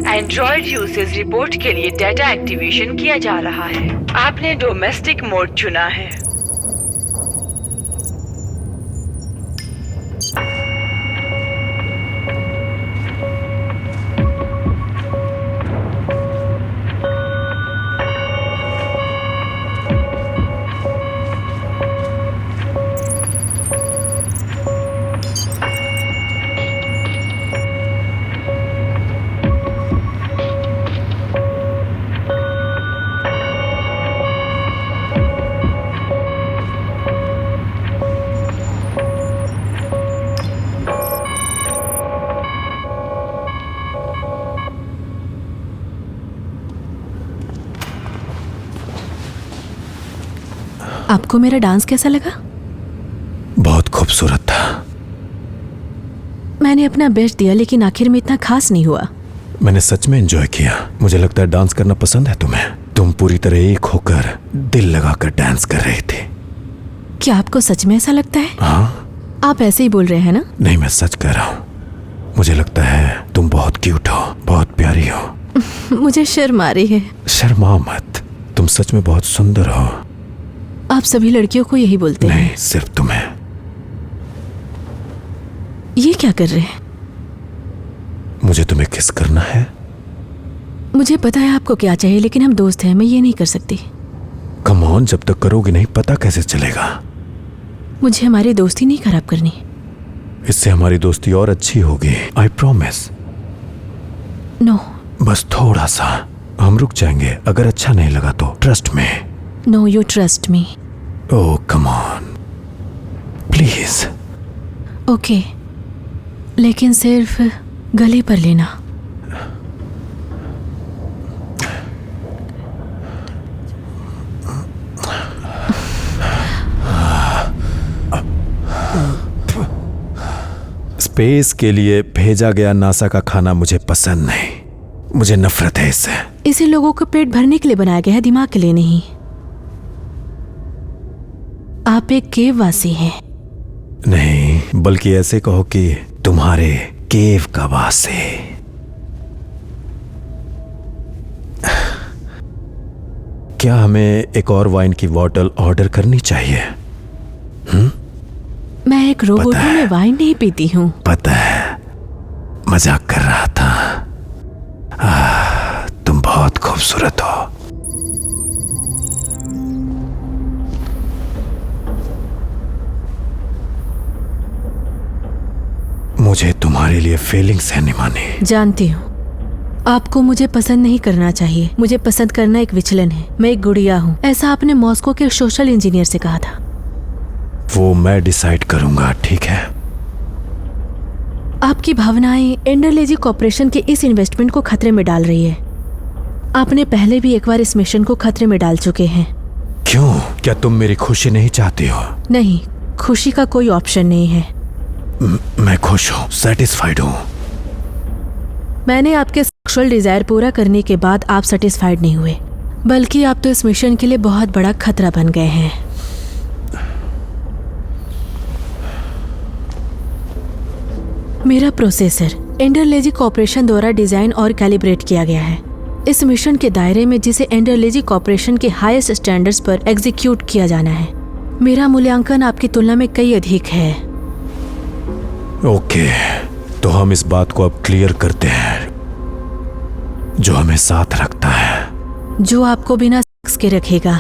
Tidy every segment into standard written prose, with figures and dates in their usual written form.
Android usage report के लिए data activation किया जा रहा है। आपने डोमेस्टिक मोड चुना है। आपको मेरा डांस कैसा लगा? बहुत खूबसूरत था। मैंने अपना बेस्ट दिया, लेकिन आखिर में इतना खास नहीं हुआ। मैंने सच में एंजॉय किया। मुझे लगता है डांस करना पसंद है तुम्हें। तुम पूरी तरह एक होकर दिल लगाकर डांस कर रही थी। क्या आपको सच में ऐसा लगता है? हाँ। आप ऐसे ही बोल रहे हैं ना? नहीं, मैं सच कह रहा हूँ। मुझे लगता है तुम बहुत क्यूट हो, बहुत प्यारी हो। मुझे शर्म आ रही है। शर्माओ मत, तुम सच में बहुत सुंदर हो। आप सभी लड़कियों को यही बोलते हैं? नहीं, सिर्फ तुम्हें। ये क्या कर रहे हैं? मुझे तुम्हें किस करना है। मुझे पता है आपको क्या चाहिए, लेकिन हम दोस्त हैं, मैं ये नहीं कर सकती। कम ऑन, जब तक करोगे नहीं पता कैसे चलेगा। मुझे हमारी दोस्ती नहीं खराब करनी। इससे हमारी दोस्ती और अच्छी होगी, आई प्रॉमिस। नो। बस थोड़ा सा, हम रुक जाएंगे अगर अच्छा नहीं लगा तो। ट्रस्ट में। No, you trust me. Oh come on please. Okay, लेकिन सिर्फ गले पर लेना। स्पेस के लिए भेजा गया नासा का खाना मुझे पसंद नहीं। मुझे नफरत है इससे। इसे लोगों को पेट भरने के लिए बनाया गया है, दिमाग के लिए नहीं। आप एक केव वासी हैं। नहीं, बल्कि ऐसे कहो कि तुम्हारे केव का वासी। क्या हमें एक और वाइन की बॉटल ऑर्डर करनी चाहिए? मैं एक रोबोट हूं, मैं वाइन नहीं पीती हूँ। पता है, मजाक कर रहा था। तुम बहुत खूबसूरत हो। मुझे तुम्हारे लिए फीलिंग्स है निमानी। जानती हूँ आपको मुझे पसंद नहीं करना चाहिए। मुझे पसंद करना एक विचलन है। मैं एक गुड़िया हूँ, ऐसा आपने मॉस्को के सोशल इंजीनियर से कहा था। वो मैं डिसाइड करूंगा, ठीक है? आपकी भावनाएं एंडरलेजी कॉर्पोरेशन के इस इन्वेस्टमेंट को खतरे में डाल रही है। आपने पहले भी एक बार इस मिशन को खतरे में डाल चुके हैं। क्यों? क्या तुम मेरी खुशी नहीं चाहती हो? नहीं, खुशी का कोई ऑप्शन नहीं है। मैं खुश हूँ, सेटिस्फाइड हूँ। मैंने आपके सेक्सुअल डिजायर पूरा करने के बाद आप सेटिस्फाइड नहीं हुए, बल्कि आप तो इस मिशन के लिए बहुत बड़ा खतरा बन गए हैं। मेरा प्रोसेसर एंडरलेजी कॉर्पोरेशन द्वारा डिजाइन और कैलिब्रेट किया गया है। इस मिशन के दायरे में जिसे एंडरलेजी कॉर्पोरेशन के हाईएस्ट स्टैंडर्ड्स पर एग्जीक्यूट किया जाना है। मेरा मूल्यांकन आपकी तुलना में कई अधिक है। ओके, तो हम इस बात को अब क्लियर करते हैं। जो हमें साथ रखता है, जो आपको बिना सेक्स के रखेगा।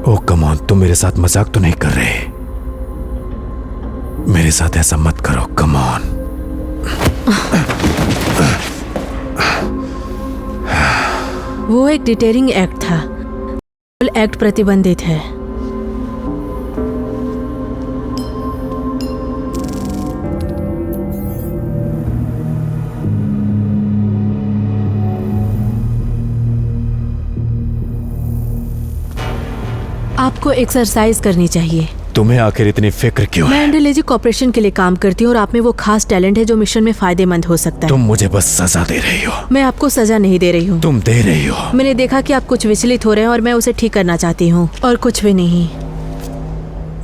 ओह कम ऑन, तुम मेरे साथ मजाक तो नहीं कर रहे? मेरे साथ ऐसा मत करो, कम ऑन। वो एक डिटेरिंग एक्ट था। एक्ट प्रतिबंधित है। आपको एक्सरसाइज करनी चाहिए। तुम्हें आखिर इतनी फिक्र क्यों मैं है? एंडरलेजी कॉर्पोरेशन के लिए काम करती हूँ और आप में वो खास टैलेंट है जो मिशन में फायदेमंद हो सकता है। तुम मुझे बस सजा दे रही हो। मैं आपको सजा नहीं दे रही हूँ। तुम दे रही हो। मैंने देखा कि आप कुछ विचलित हो रहे हैं और मैं उसे ठीक करना चाहती हूँ, और कुछ भी नहीं।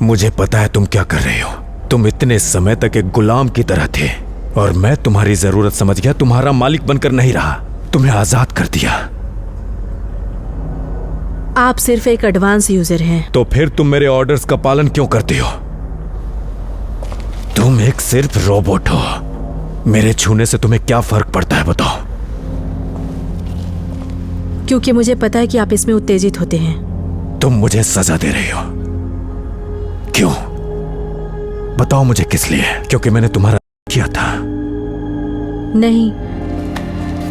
मुझे पता है तुम क्या कर रही हो। तुम इतने समय तक एक गुलाम की तरह थे और मैं तुम्हारी जरूरत समझ गया, तुम्हारा मालिक बनकर नहीं रहा, तुम्हें आजाद कर दिया। आप सिर्फ एक एडवांस यूजर हैं। तो फिर तुम मेरे ऑर्डर्स का पालन क्यों करती हो? तुम एक सिर्फ रोबोट हो। मेरे छूने से तुम्हें क्या फर्क पड़ता है बताओ? क्योंकि मुझे पता है कि आप इसमें उत्तेजित होते हैं। तुम मुझे सजा दे रही हो। क्यों? बताओ मुझे किस लिए? क्योंकि मैंने तुम्हारा किया था? नहीं,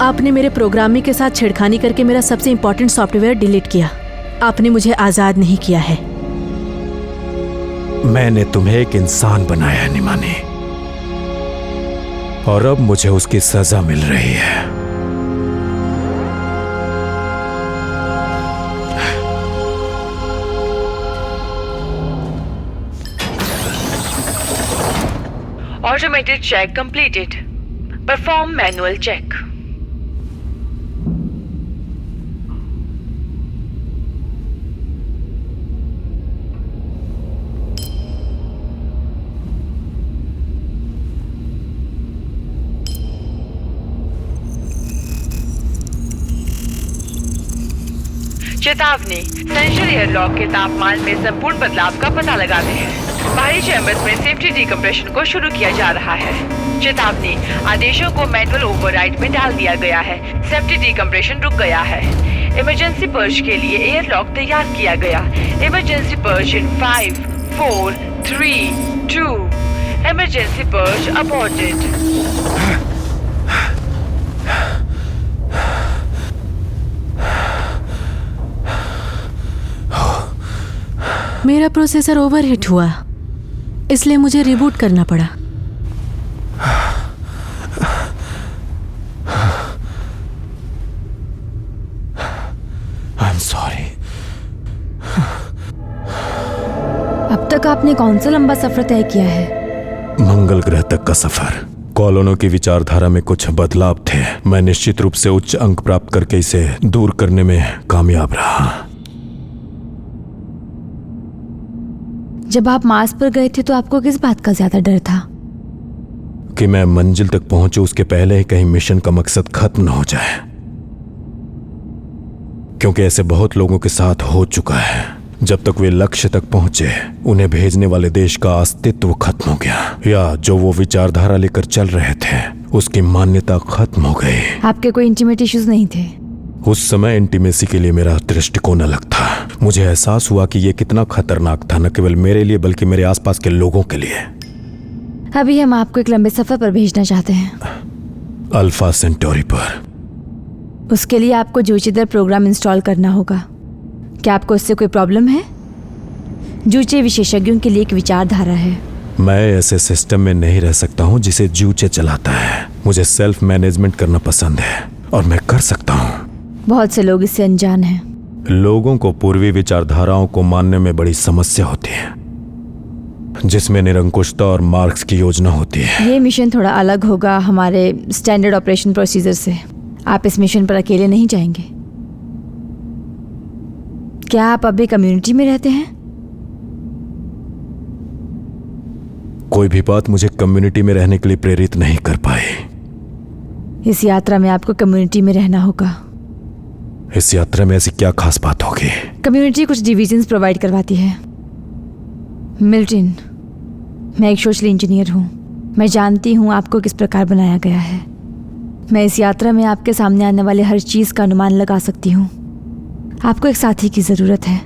आपने मेरे प्रोग्रामिंग के साथ छेड़खानी करके मेरा सबसे इंपॉर्टेंट सॉफ्टवेयर डिलीट किया। आपने मुझे आजाद नहीं किया है। मैंने तुम्हें एक इंसान बनाया है निमानी, और अब मुझे उसकी सजा मिल रही है। Automated check completed. Perform manual check. चेतावनी, सेंसर एयरलॉक के तापमान में संपूर्ण बदलाव का पता लगाते हैं। बाहरी चैम्बर्स में सेफ्टी डिकम्प्रेशन को शुरू किया जा रहा है। चेतावनी, आदेशों को मैनुअल ओवरराइड में डाल दिया गया है। सेफ्टी डिकम्प्रेशन रुक गया है। इमरजेंसी पर्ज के लिए एयरलॉक तैयार किया गया। Emergency purge in 5, 4, 3, 2। Emergency purge aborted. मेरा प्रोसेसर ओवरहीट हुआ, इसलिए मुझे रिबूट करना पड़ा। I'm sorry. अब तक आपने कौन सा लंबा सफर तय किया है? मंगल ग्रह तक का सफर। कॉलोनों की विचारधारा में कुछ बदलाव थे। मैं निश्चित रूप से उच्च अंक प्राप्त करके इसे दूर करने में कामयाब रहा। जब आप मार्स पर गए थे तो आपको किस बात का ज्यादा डर था? कि मैं मंजिल तक पहुंचूं उसके पहले ही कहीं मिशन का मकसद खत्म न हो जाए, क्योंकि ऐसे बहुत लोगों के साथ हो चुका है। जब तक वे लक्ष्य तक पहुंचे, उन्हें भेजने वाले देश का अस्तित्व खत्म हो गया, या जो वो विचारधारा लेकर चल रहे थे उसकी मान्यता खत्म हो गई। आपके कोई इंटीमेट इश्यूज नहीं थे? उस समय इंटीमेसी के लिए मेरा दृष्टिकोण अलग था। मुझे एहसास हुआ कि यह कितना खतरनाक था, न केवल मेरे लिए बल्कि मेरे आसपास के लोगों के लिए। अभी हम आपको एक लंबे सफर पर भेजना चाहते हैं। अल्फा सेंटोरी पर। उसके लिए आपको जूचेदार प्रोग्राम इंस्टॉल करना होगा। क्या आपको इससे कोई प्रॉब्लम है? जूचे विशेषज्ञों के लिए एक विचारधारा है। मैं ऐसे सिस्टम में नहीं रह सकता हूँ जिसे जूचे चलाता है। मुझे सेल्फ मैनेजमेंट करना पसंद है और मैं कर सकता हूँ। बहुत से लोग इससे अनजान हैं। लोगों को पूर्वी विचारधाराओं को मानने में बड़ी समस्या होती है, जिसमें निरंकुशता और मार्क्स की योजना होती है। ये मिशन थोड़ा अलग होगा हमारे स्टैंडर्ड ऑपरेशन प्रोसीजर से। आप इस मिशन पर अकेले नहीं जाएंगे। क्या आप अभी कम्युनिटी में रहते हैं? कोई भी बात मुझे कम्युनिटी में रहने के लिए प्रेरित नहीं कर पाई। इस यात्रा में आपको कम्युनिटी में रहना होगा। इस यात्रा में ऐसी क्या खास बात होगी? कम्युनिटी कुछ डिविजन्स प्रोवाइड करवाती है। मिल्टन, मैं एक सोशल इंजीनियर हूँ। मैं जानती हूँ आपको किस प्रकार बनाया गया है। मैं इस यात्रा में आपके सामने आने वाले हर चीज का अनुमान लगा सकती हूँ। आपको एक साथी की जरूरत है,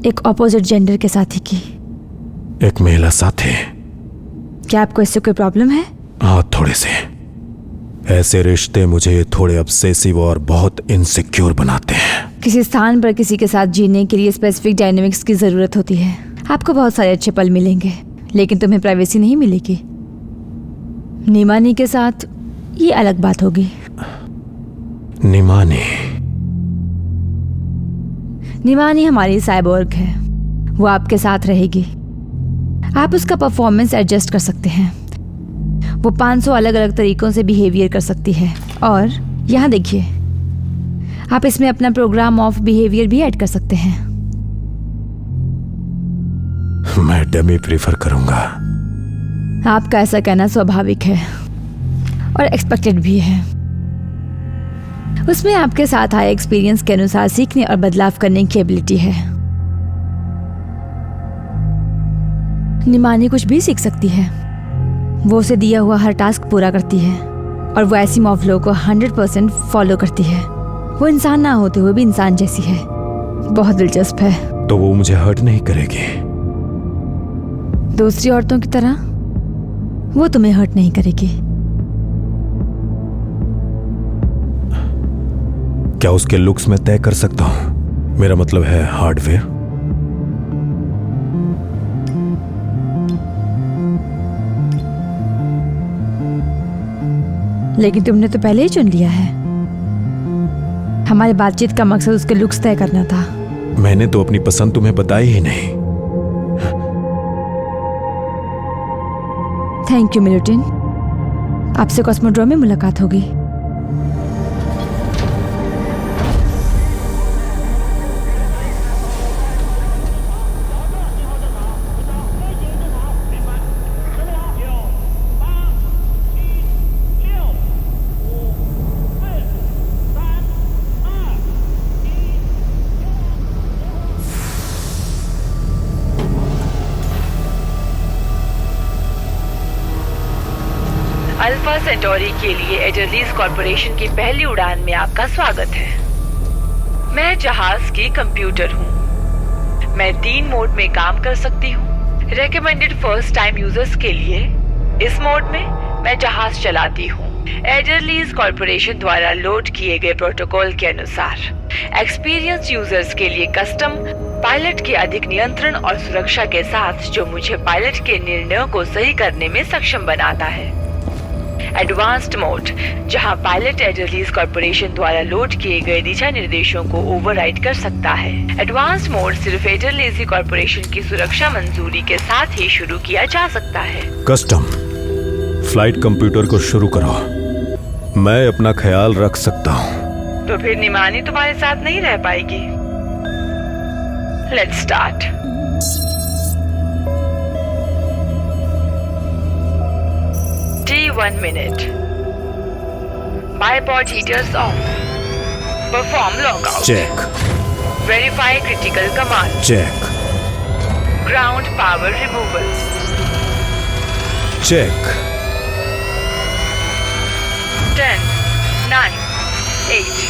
एक ऑपोजिट जेंडर के साथी की। एक महिला साथी? क्या आपको इससे कोई प्रॉब्लम है? हाँ, थोड़े से। ऐसे रिश्ते मुझे थोड़े ऑब्सेसिव और बहुत इनसिक्योर बनाते हैं। किसी स्थान पर किसी के साथ जीने के लिए स्पेसिफिक डायनेमिक्स की जरूरत होती है। आपको बहुत सारे अच्छे पल मिलेंगे, लेकिन तुम्हें प्राइवेसी नहीं मिलेगी। निमानी के साथ ये अलग बात होगी। निमानी? निमानी हमारी साइबोर्ग है, वो आपके साथ रहेगी। आप उसका परफॉर्मेंस एडजस्ट कर सकते हैं। वो 500 अलग अलग तरीकों से बिहेवियर कर सकती है। और यहाँ देखिए, आप इसमें अपना प्रोग्राम ऑफ बिहेवियर भी ऐड कर सकते हैं। मैं डमी प्रेफर करूंगा। आपका ऐसा कहना स्वाभाविक है और एक्सपेक्टेड भी है। उसमें आपके साथ आए एक्सपीरियंस के अनुसार सीखने और बदलाव करने की एबिलिटी है। निमानी कुछ भी सीख सकती है। वो उसे दिया हुआ हर टास्क पूरा करती है और वो ऐसी मॉवलों को 100% फॉलो करती है। वो इंसान ना होते हुए भी इंसान जैसी है। बहुत दिलचस्प है। तो वो मुझे हर्ट नहीं करेगी? दूसरी औरतों की तरह वो तुम्हें हर्ट नहीं करेगी। क्या उसके लुक्स में तय कर सकता हूं? मेरा मतलब है हार्डवेयर। लेकिन तुमने तो पहले ही चुन लिया है। हमारी बातचीत का मकसद उसके लुक्स तय करना था। मैंने तो अपनी पसंद तुम्हें बताई ही नहीं। Thank you Milton. आपसे कॉस्मोड्रोम में मुलाकात होगी। अल्फा सेंटोरी के लिए एडरलीज कॉरपोरेशन की पहली उड़ान में आपका स्वागत है। मैं जहाज की कंप्यूटर हूँ। मैं 3 मोड में काम कर सकती हूँ। रेकमेंडेड फर्स्ट टाइम यूजर्स के लिए इस मोड में मैं जहाज चलाती हूँ। एडरलीज कॉरपोरेशन द्वारा लोड किए गए प्रोटोकॉल के अनुसार एक्सपीरियंस यूजर्स के लिए कस्टम पायलट के अधिक नियंत्रण और सुरक्षा के साथ, जो मुझे पायलट के निर्णयों को सही करने में सक्षम बनाता है। एडवांस्ड मोड, जहां पायलट एडरलीज कॉरपोरेशन द्वारा लोड किए गए दिशा निर्देशों को ओवरराइड कर सकता है। एडवांस्ड मोड सिर्फ एडरलीज कॉरपोरेशन की सुरक्षा मंजूरी के साथ ही शुरू किया जा सकता है। कस्टम फ्लाइट कंप्यूटर को शुरू करो। मैं अपना ख्याल रख सकता हूँ। तो फिर निमानी तुम्हारे साथ नहीं रह पाएगी। Let's start. T1 minute. Bipod heaters off. Perform logout. Check. Verify critical command. Check. Ground power removal. Check. 10, 9, 8,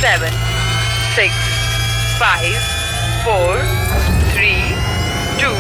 7, 6, 5, 4, 3, 2.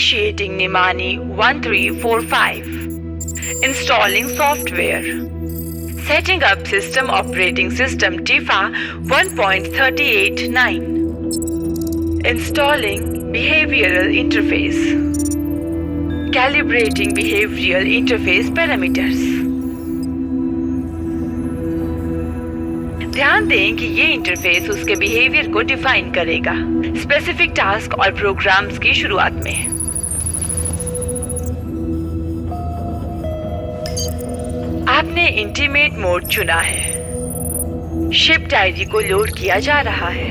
Initiating Nimani 1345. Installing software. Setting up system operating system TIFA 1.389. Installing behavioral interface. Calibrating behavioral interface parameters. ध्यान दें कि ये interface उसके behaviour को define करेगा specific task और programmes की शुरुआत में। आपने इंटीमेट मोड चुना है। शिप डायरी को लोड किया जा रहा है।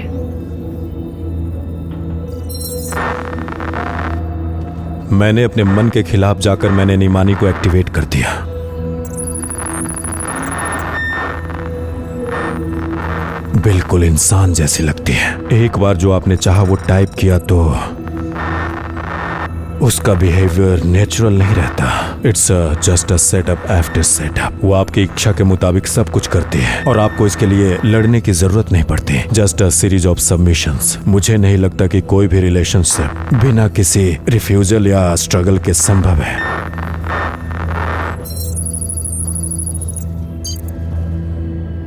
मैंने अपने मन के खिलाफ जाकर मैंने निमानी को एक्टिवेट कर दिया। बिल्कुल इंसान जैसी लगती है। एक बार जो आपने चाहा वो टाइप किया तो उसका बिहेवियर नेचुरल नहीं रहता। It's just a setup after setup. वो आपकी इच्छा के मुताबिक सब कुछ करती है और आपको इसके लिए लड़ने की जरूरत नहीं पड़ती। Just a series of submissions. मुझे नहीं लगता कि कोई भी रिलेशनशिप बिना किसी रिफ्यूजल या स्ट्रगल के संभव है।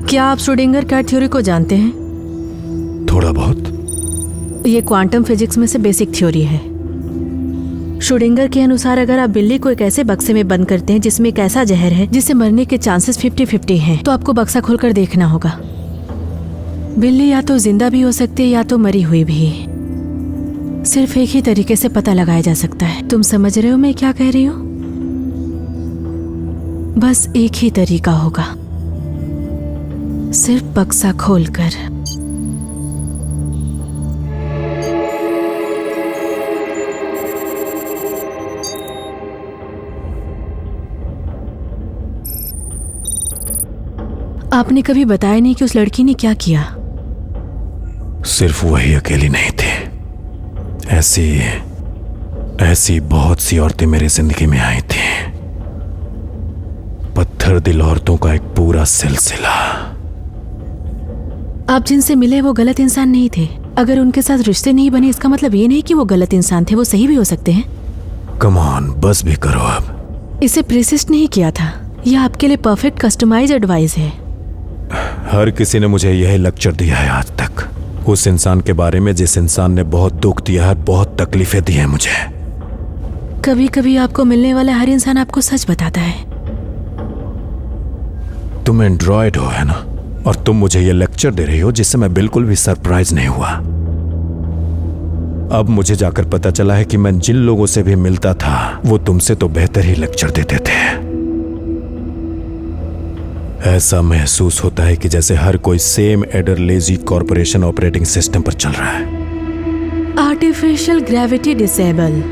क्या आप श्रोडिंगर कैट थ्योरी को जानते हैं? थोड़ा बहुत। ये क्वांटम फिजिक्स में से बेसिक थ्योरी है। श्रोडिंगर के अनुसार अगर आप बिल्ली को एक ऐसे बक्से में बंद करते हैं जिसमें एक ऐसा जहर है जिससे मरने के चांसेस 50-50 हैं, तो आपको बक्सा खोलकर देखना होगा। बिल्ली या तो जिंदा भी हो सकती है या तो मरी हुई भी। सिर्फ एक ही तरीके से पता लगाया जा सकता है। तुम समझ रहे हो मैं क्या कह रही हूँ? बस एक ही तरीका होगा, सिर्फ बक्सा खोलकर। आपने कभी बताया नहीं कि उस लड़की ने क्या किया। सिर्फ वही अकेली नहीं थी। ऐसी बहुत सी औरतें मेरी जिंदगी में आई थी। पत्थर दिल औरतों का एक पूरा सिलसिला। आप जिनसे मिले वो गलत इंसान नहीं थे। अगर उनके साथ रिश्ते नहीं बने इसका मतलब ये नहीं कि वो गलत इंसान थे, वो सही भी हो सकते हैं। कम ऑन, बस भी करो अब। इसे प्रिसिस्ट नहीं किया था। यह आपके लिए परफेक्ट कस्टमाइज एडवाइस है। हर किसी ने मुझे यही लेक्चर दिया है आज तक, उस इंसान के बारे में जिस इंसान ने बहुत दुख दिया है, बहुत तकलीफें दी हैं मुझे। कभी कभी आपको मिलने वाला हर इंसान आपको सच बताता है। तुम एंड्रॉयड हो, है ना? और तुम मुझे ये लेक्चर दे रही हो जिससे मैं बिल्कुल भी सरप्राइज नहीं हुआ। अब मुझे जाकर पता चला है कि मैं जिन लोगों से भी मिलता था वो तुमसे तो बेहतर ही लेक्चर देते थे। ऐसा महसूस होता है कि जैसे हर कोई सेम एडरलेजी कॉरपोरेशन ऑपरेटिंग सिस्टम पर चल रहा है। Artificial gravity disable.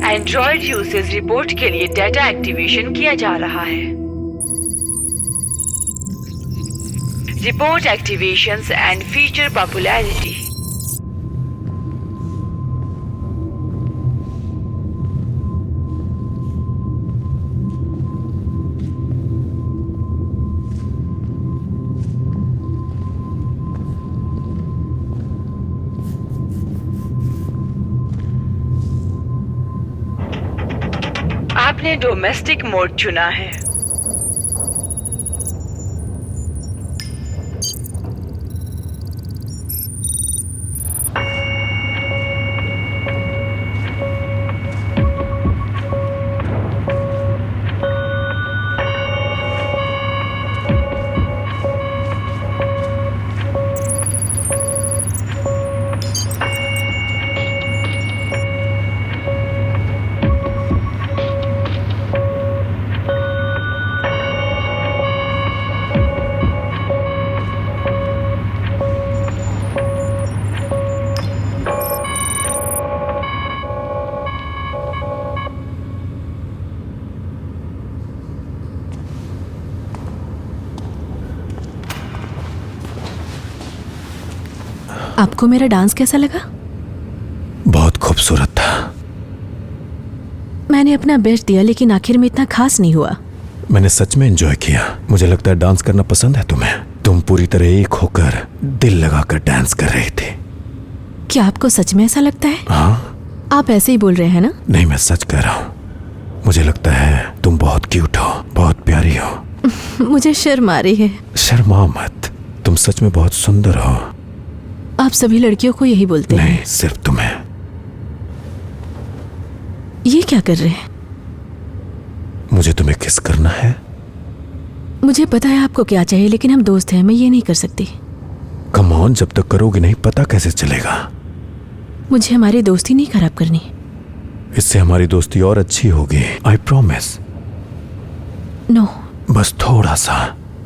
Android usage report के लिए डाटा एक्टिवेशन किया जा रहा है। Report activations and feature popularity. आपने डोमेस्टिक मोड चुना है। आपको मेरा डांस कैसा लगा? बहुत खूबसूरत था। मैंने अपना बेस्ट दिया लेकिन आखिर में इतना खास नहीं हुआ। मैंने सच में एंजॉय किया। मुझे लगता है डांस करना पसंद है तुम्हें। तुम पूरी तरह एक होकर दिल लगाकर डांस कर रही थी। क्या आपको सच में ऐसा लगता है? हाँ। आप ऐसे ही बोल रहे हैं ना? नहीं, मैं सच कह रहा हूँ। मुझे लगता है तुम बहुत क्यूट हो, बहुत प्यारी हो। मुझे शर्म आ रही है। शर्माओ मत, तुम सच में बहुत सुंदर हो। आप सभी लड़कियों को यही बोलते हैं? नहीं, सिर्फ तुम्हें। ये क्या कर रहे हैं? मुझे तुम्हें किस करना है? मुझे पता है आपको क्या चाहिए, लेकिन हम दोस्त हैं, मैं ये नहीं कर सकती। कम ऑन, जब तक करोगे नहीं पता कैसे चलेगा। मुझे हमारी दोस्ती नहीं खराब करनी। इससे हमारी दोस्ती और अच्छी होगी, आई प्रॉमिस। नो। बस थोड़ा सा।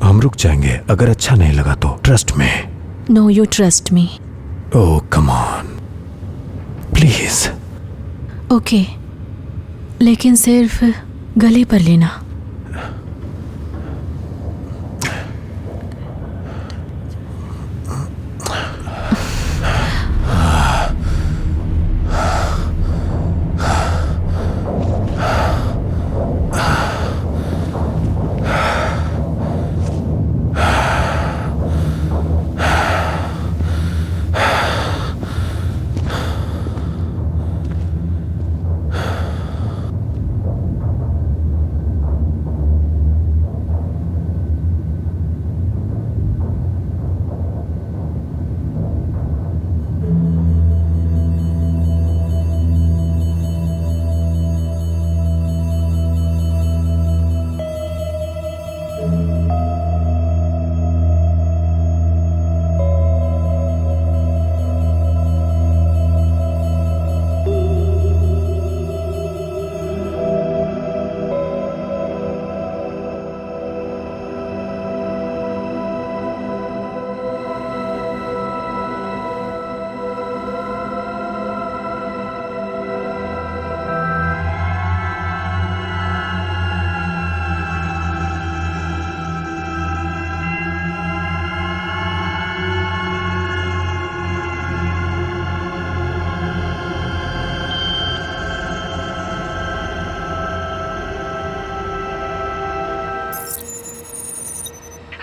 हम रुक जाएंगे अगर अच्छा नहीं लगा तो, ट्रस्ट में। No, you trust me. Oh come on please. Okay, लेकिन सिर्फ गले पर लेना।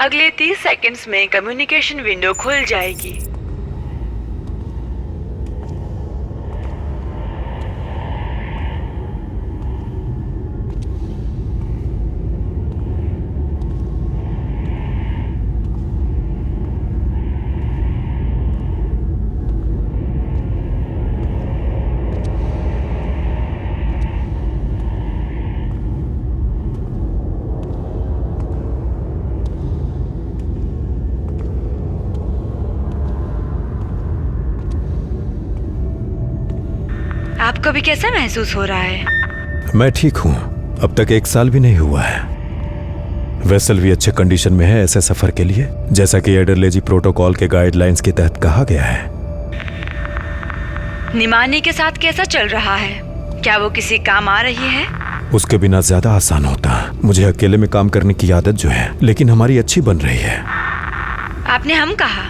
अगले 30 सेकंड्स में कम्युनिकेशन विंडो खुल जाएगी। आपको भी कैसा महसूस हो रहा है? मैं ठीक हूँ। अब तक 1 साल भी नहीं हुआ है। वेसल भी अच्छे कंडीशन में है ऐसे सफर के लिए, जैसा कि एडरलेजी प्रोटोकॉल के गाइडलाइंस के तहत कहा गया है। निमानी के साथ कैसा चल रहा है? क्या वो किसी काम आ रही है? उसके बिना ज्यादा आसान होता। मुझे अकेले में काम करने की आदत जो है, लेकिन हमारी अच्छी बन रही है। आपने हम कहा,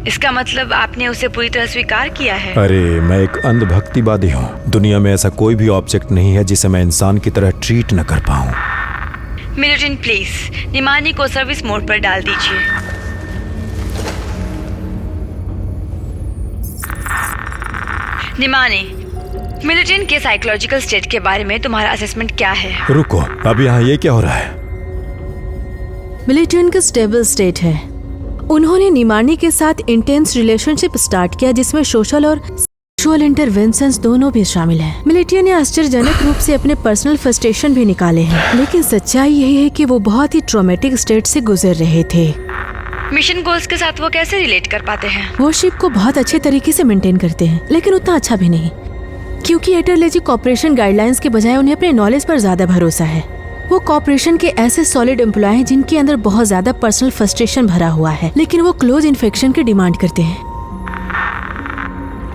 इसका मतलब आपने उसे पूरी तरह स्वीकार किया है। अरे मैं एक अंधभक्तिवादी हूँ। दुनिया में ऐसा कोई भी ऑब्जेक्ट नहीं है जिसे मैं इंसान की तरह ट्रीट न कर पाऊँ। मिलिटन प्लीज निमानी को सर्विस मोड पर डाल दीजिए। निमानी, मिलिटन के साइकोलॉजिकल स्टेट के बारे में तुम्हारा असेसमेंट क्या है? रुको, अब यहाँ ये क्या हो रहा है? मिलिटन का स्टेबल स्टेट है। उन्होंने निमानी के साथ इंटेंस रिलेशनशिप स्टार्ट किया जिसमें सोशल और सेक्सुअल इंटरवेंशंस दोनों भी शामिल हैं। मिलिटन ने आश्चर्यजनक रूप से अपने पर्सनल फ्रस्ट्रेशन भी निकाले हैं, लेकिन सच्चाई यही है कि वो बहुत ही ट्रॉमेटिक स्टेट से गुजर रहे थे। मिशन गोल्स के साथ वो कैसे रिलेट कर पाते हैं? वो शिप को बहुत अच्छे तरीके से मेंटेन करते हैं, लेकिन उतना अच्छा भी नहीं, क्योंकि एडरलेजी कॉर्पोरेशन गाइडलाइंस के बजाय उन्हें अपने नॉलेज पर ज्यादा भरोसा है। वो कॉर्पोरेशन के ऐसे सॉलिड एम्प्लॉय हैं जिनके अंदर बहुत ज्यादा पर्सनल फ्रस्ट्रेशन भरा हुआ है, लेकिन वो क्लोज इन्फेक्शन की डिमांड करते हैं।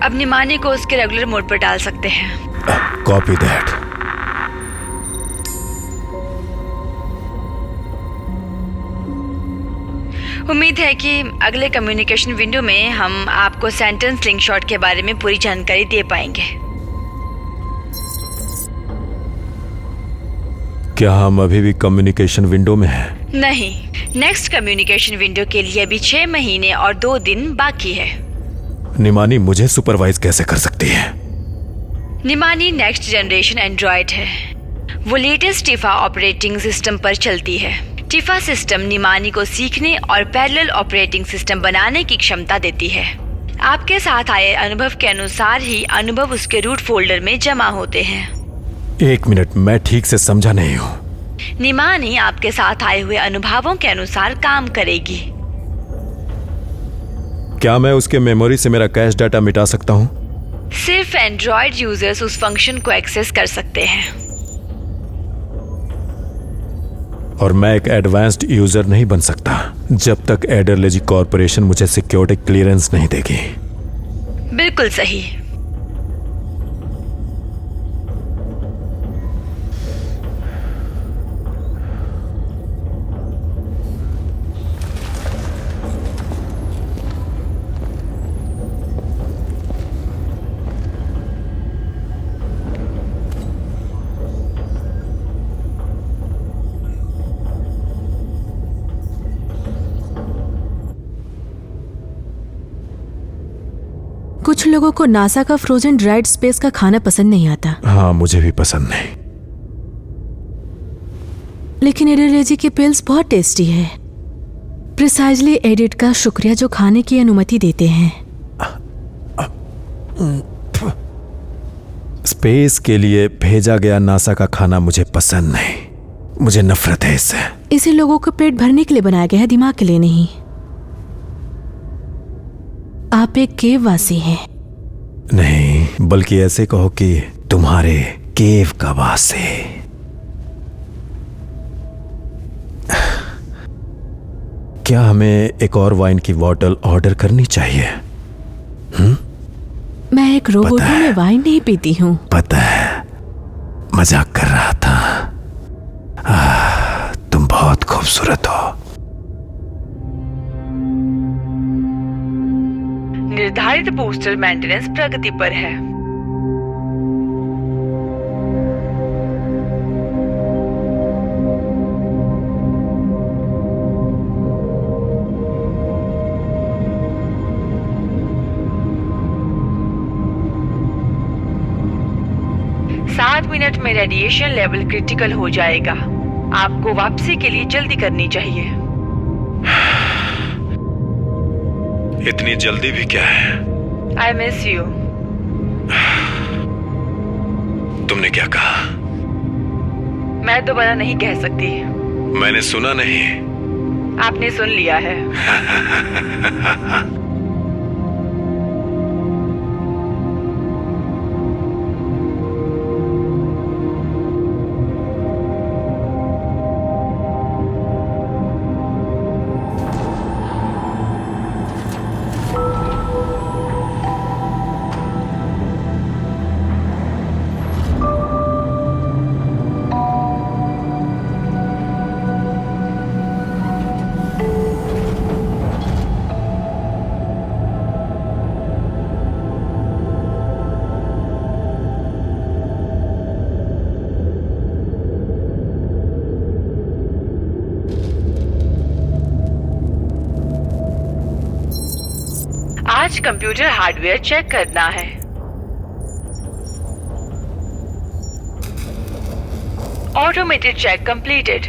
अब निमानी को उसके रेगुलर मोड पर डाल सकते हैं। Copy that. उम्मीद है कि अगले कम्युनिकेशन विंडो में हम आपको सेंटेंस स्लिंगशॉट के बारे में पूरी जानकारी दे पाएंगे। क्या हम अभी भी कम्युनिकेशन विंडो में हैं? नहीं, नेक्स्ट कम्युनिकेशन विंडो के लिए अभी 6 महीने और 2 दिन बाकी है। निमानी मुझे सुपरवाइज कैसे कर सकती है? निमानी नेक्स्ट जनरेशन एंड्रॉयड है। वो लेटेस्ट टिफा ऑपरेटिंग सिस्टम पर चलती है। टिफा सिस्टम निमानी को सीखने और पैरेलल ऑपरेटिंग सिस्टम बनाने की क्षमता देती है। आपके साथ आए अनुभव के अनुसार ही अनुभव उसके रूट फोल्डर में जमा होते हैं। 1 मिनट, मैं ठीक से समझा नहीं हूँ। निमानी आपके साथ आए हुए अनुभवों के अनुसार काम करेगी। क्या मैं उसके मेमोरी से मेरा कैश डाटा मिटा सकता हूँ? सिर्फ एंड्रॉयड यूजर्स उस फंक्शन को एक्सेस कर सकते हैं। और मैं एक एडवांस्ड यूजर नहीं बन सकता जब तक एडरलेजी कॉर्पोरेशन मुझे सिक्योरिटी क्लियरेंस नहीं देगी। बिल्कुल सही। कुछ लोगों को नासा का फ्रोजन ड्राइड स्पेस का खाना पसंद नहीं आता। हाँ, मुझे भी पसंद नहीं। लेकिन एडरलेजी की पिल्स बहुत टेस्टी है। प्रिसाइजली एडिट का शुक्रिया जो खाने की अनुमति देते हैं। स्पेस के लिए भेजा गया नासा का खाना मुझे पसंद नहीं। मुझे नफरत है इससे। इसे लोगों को पेट भरने के लिए बनाया गया है, दिमाग के लिए नहीं। आप एक केव वासी हैं। नहीं, बल्कि ऐसे कहो कि तुम्हारे केव का वासी। क्या हमें एक और वाइन की बॉटल ऑर्डर करनी चाहिए? मैं एक रोबोट हूं, मैं वाइन नहीं पीती हूँ। पता है, मजाक कर रहा था। तुम बहुत खूबसूरत हो। निर्धारित बूस्टर मेंटेनेंस प्रगति पर है। सात मिनट में रेडिएशन लेवल क्रिटिकल हो जाएगा। आपको वापसी के लिए जल्दी करनी चाहिए। इतनी जल्दी भी क्या है? I miss you. तुमने क्या कहा? मैं दोबारा नहीं कह सकती। मैंने सुना नहीं। आपने सुन लिया है। आज कंप्यूटर हार्डवेयर चेक करना है। Automated check completed.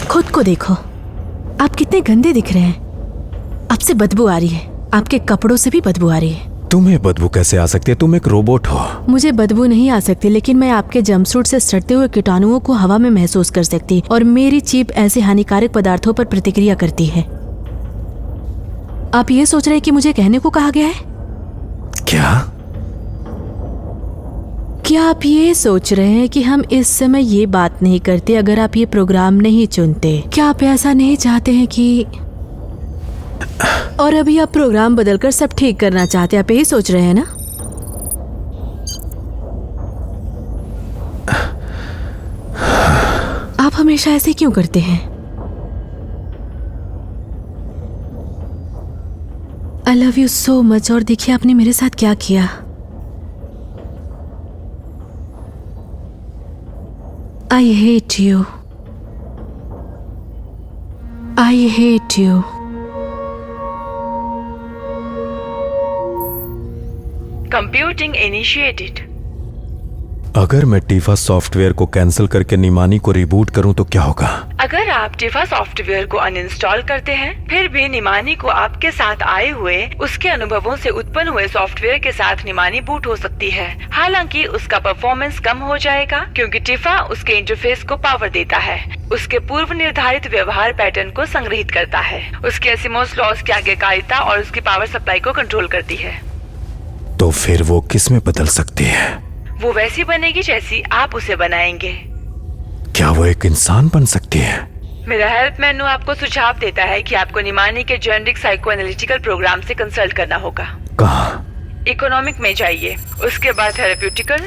खुद को देखो, आप कितने गंदे दिख रहे हैं। आपसे बदबू आ रही है। आपके कपड़ों से भी बदबू आ रही है। तुम्हें बदबू कैसे आ सकती है? तुम एक रोबोट हो। मुझे बदबू नहीं आ सकती, लेकिन मैं आपके जंपसूट से सड़ते हुए कीटाणुओं को हवा में महसूस कर सकती और मेरी जीभ ऐसे हानिकारक पदार्थों पर प्रतिक्रिया करती है। आप ये सोच रहे हैं कि मुझे कहने को कहा गया है? क्या आप ये सोच रहे हैं कि हम इस समय ये बात नहीं करते अगर आप ये प्रोग्राम नहीं चुनते? क्या आप ऐसा नहीं चाहते हैं कि और अभी आप प्रोग्राम बदलकर सब ठीक करना चाहते हैं? आप यही सोच रहे हैं ना? हमेशा ऐसे क्यों करते हैं? I love you so much. और देखिए आपने मेरे साथ क्या किया। I hate you. I hate you. Computing initiated. अगर मैं टीफा सॉफ्टवेयर को कैंसिल करके निमानी को रिबूट करूं तो क्या होगा? अगर आप टिफा सॉफ्टवेयर को अनइंस्टॉल करते हैं, फिर भी निमानी को आपके साथ आए हुए उसके अनुभवों से उत्पन्न हुए सॉफ्टवेयर के साथ निमानी बूट हो सकती है। हालांकि उसका परफॉर्मेंस कम हो जाएगा क्योंकि टिफा उसके इंटरफेस को पावर देता है, उसके पूर्व निर्धारित व्यवहार पैटर्न को संग्रहित करता है, उसके एसिमोस लॉज की आज्ञाकारिता और उसकी पावर सप्लाई को कंट्रोल करती है। तो फिर वो किस में बदल सकती है? वो वैसी बनेगी जैसी आप उसे बनाएंगे। क्या वो एक इंसान बन सकती है? मेरा हेल्प मेनू आपको सुझाव देता है कि आपको निमानी के जेनेरिक साइको एनालिटिकल प्रोग्राम से कंसल्ट करना होगा। कहाँ? इकोनॉमिक में जाइए, उसके बाद थेरेप्यूटिकल,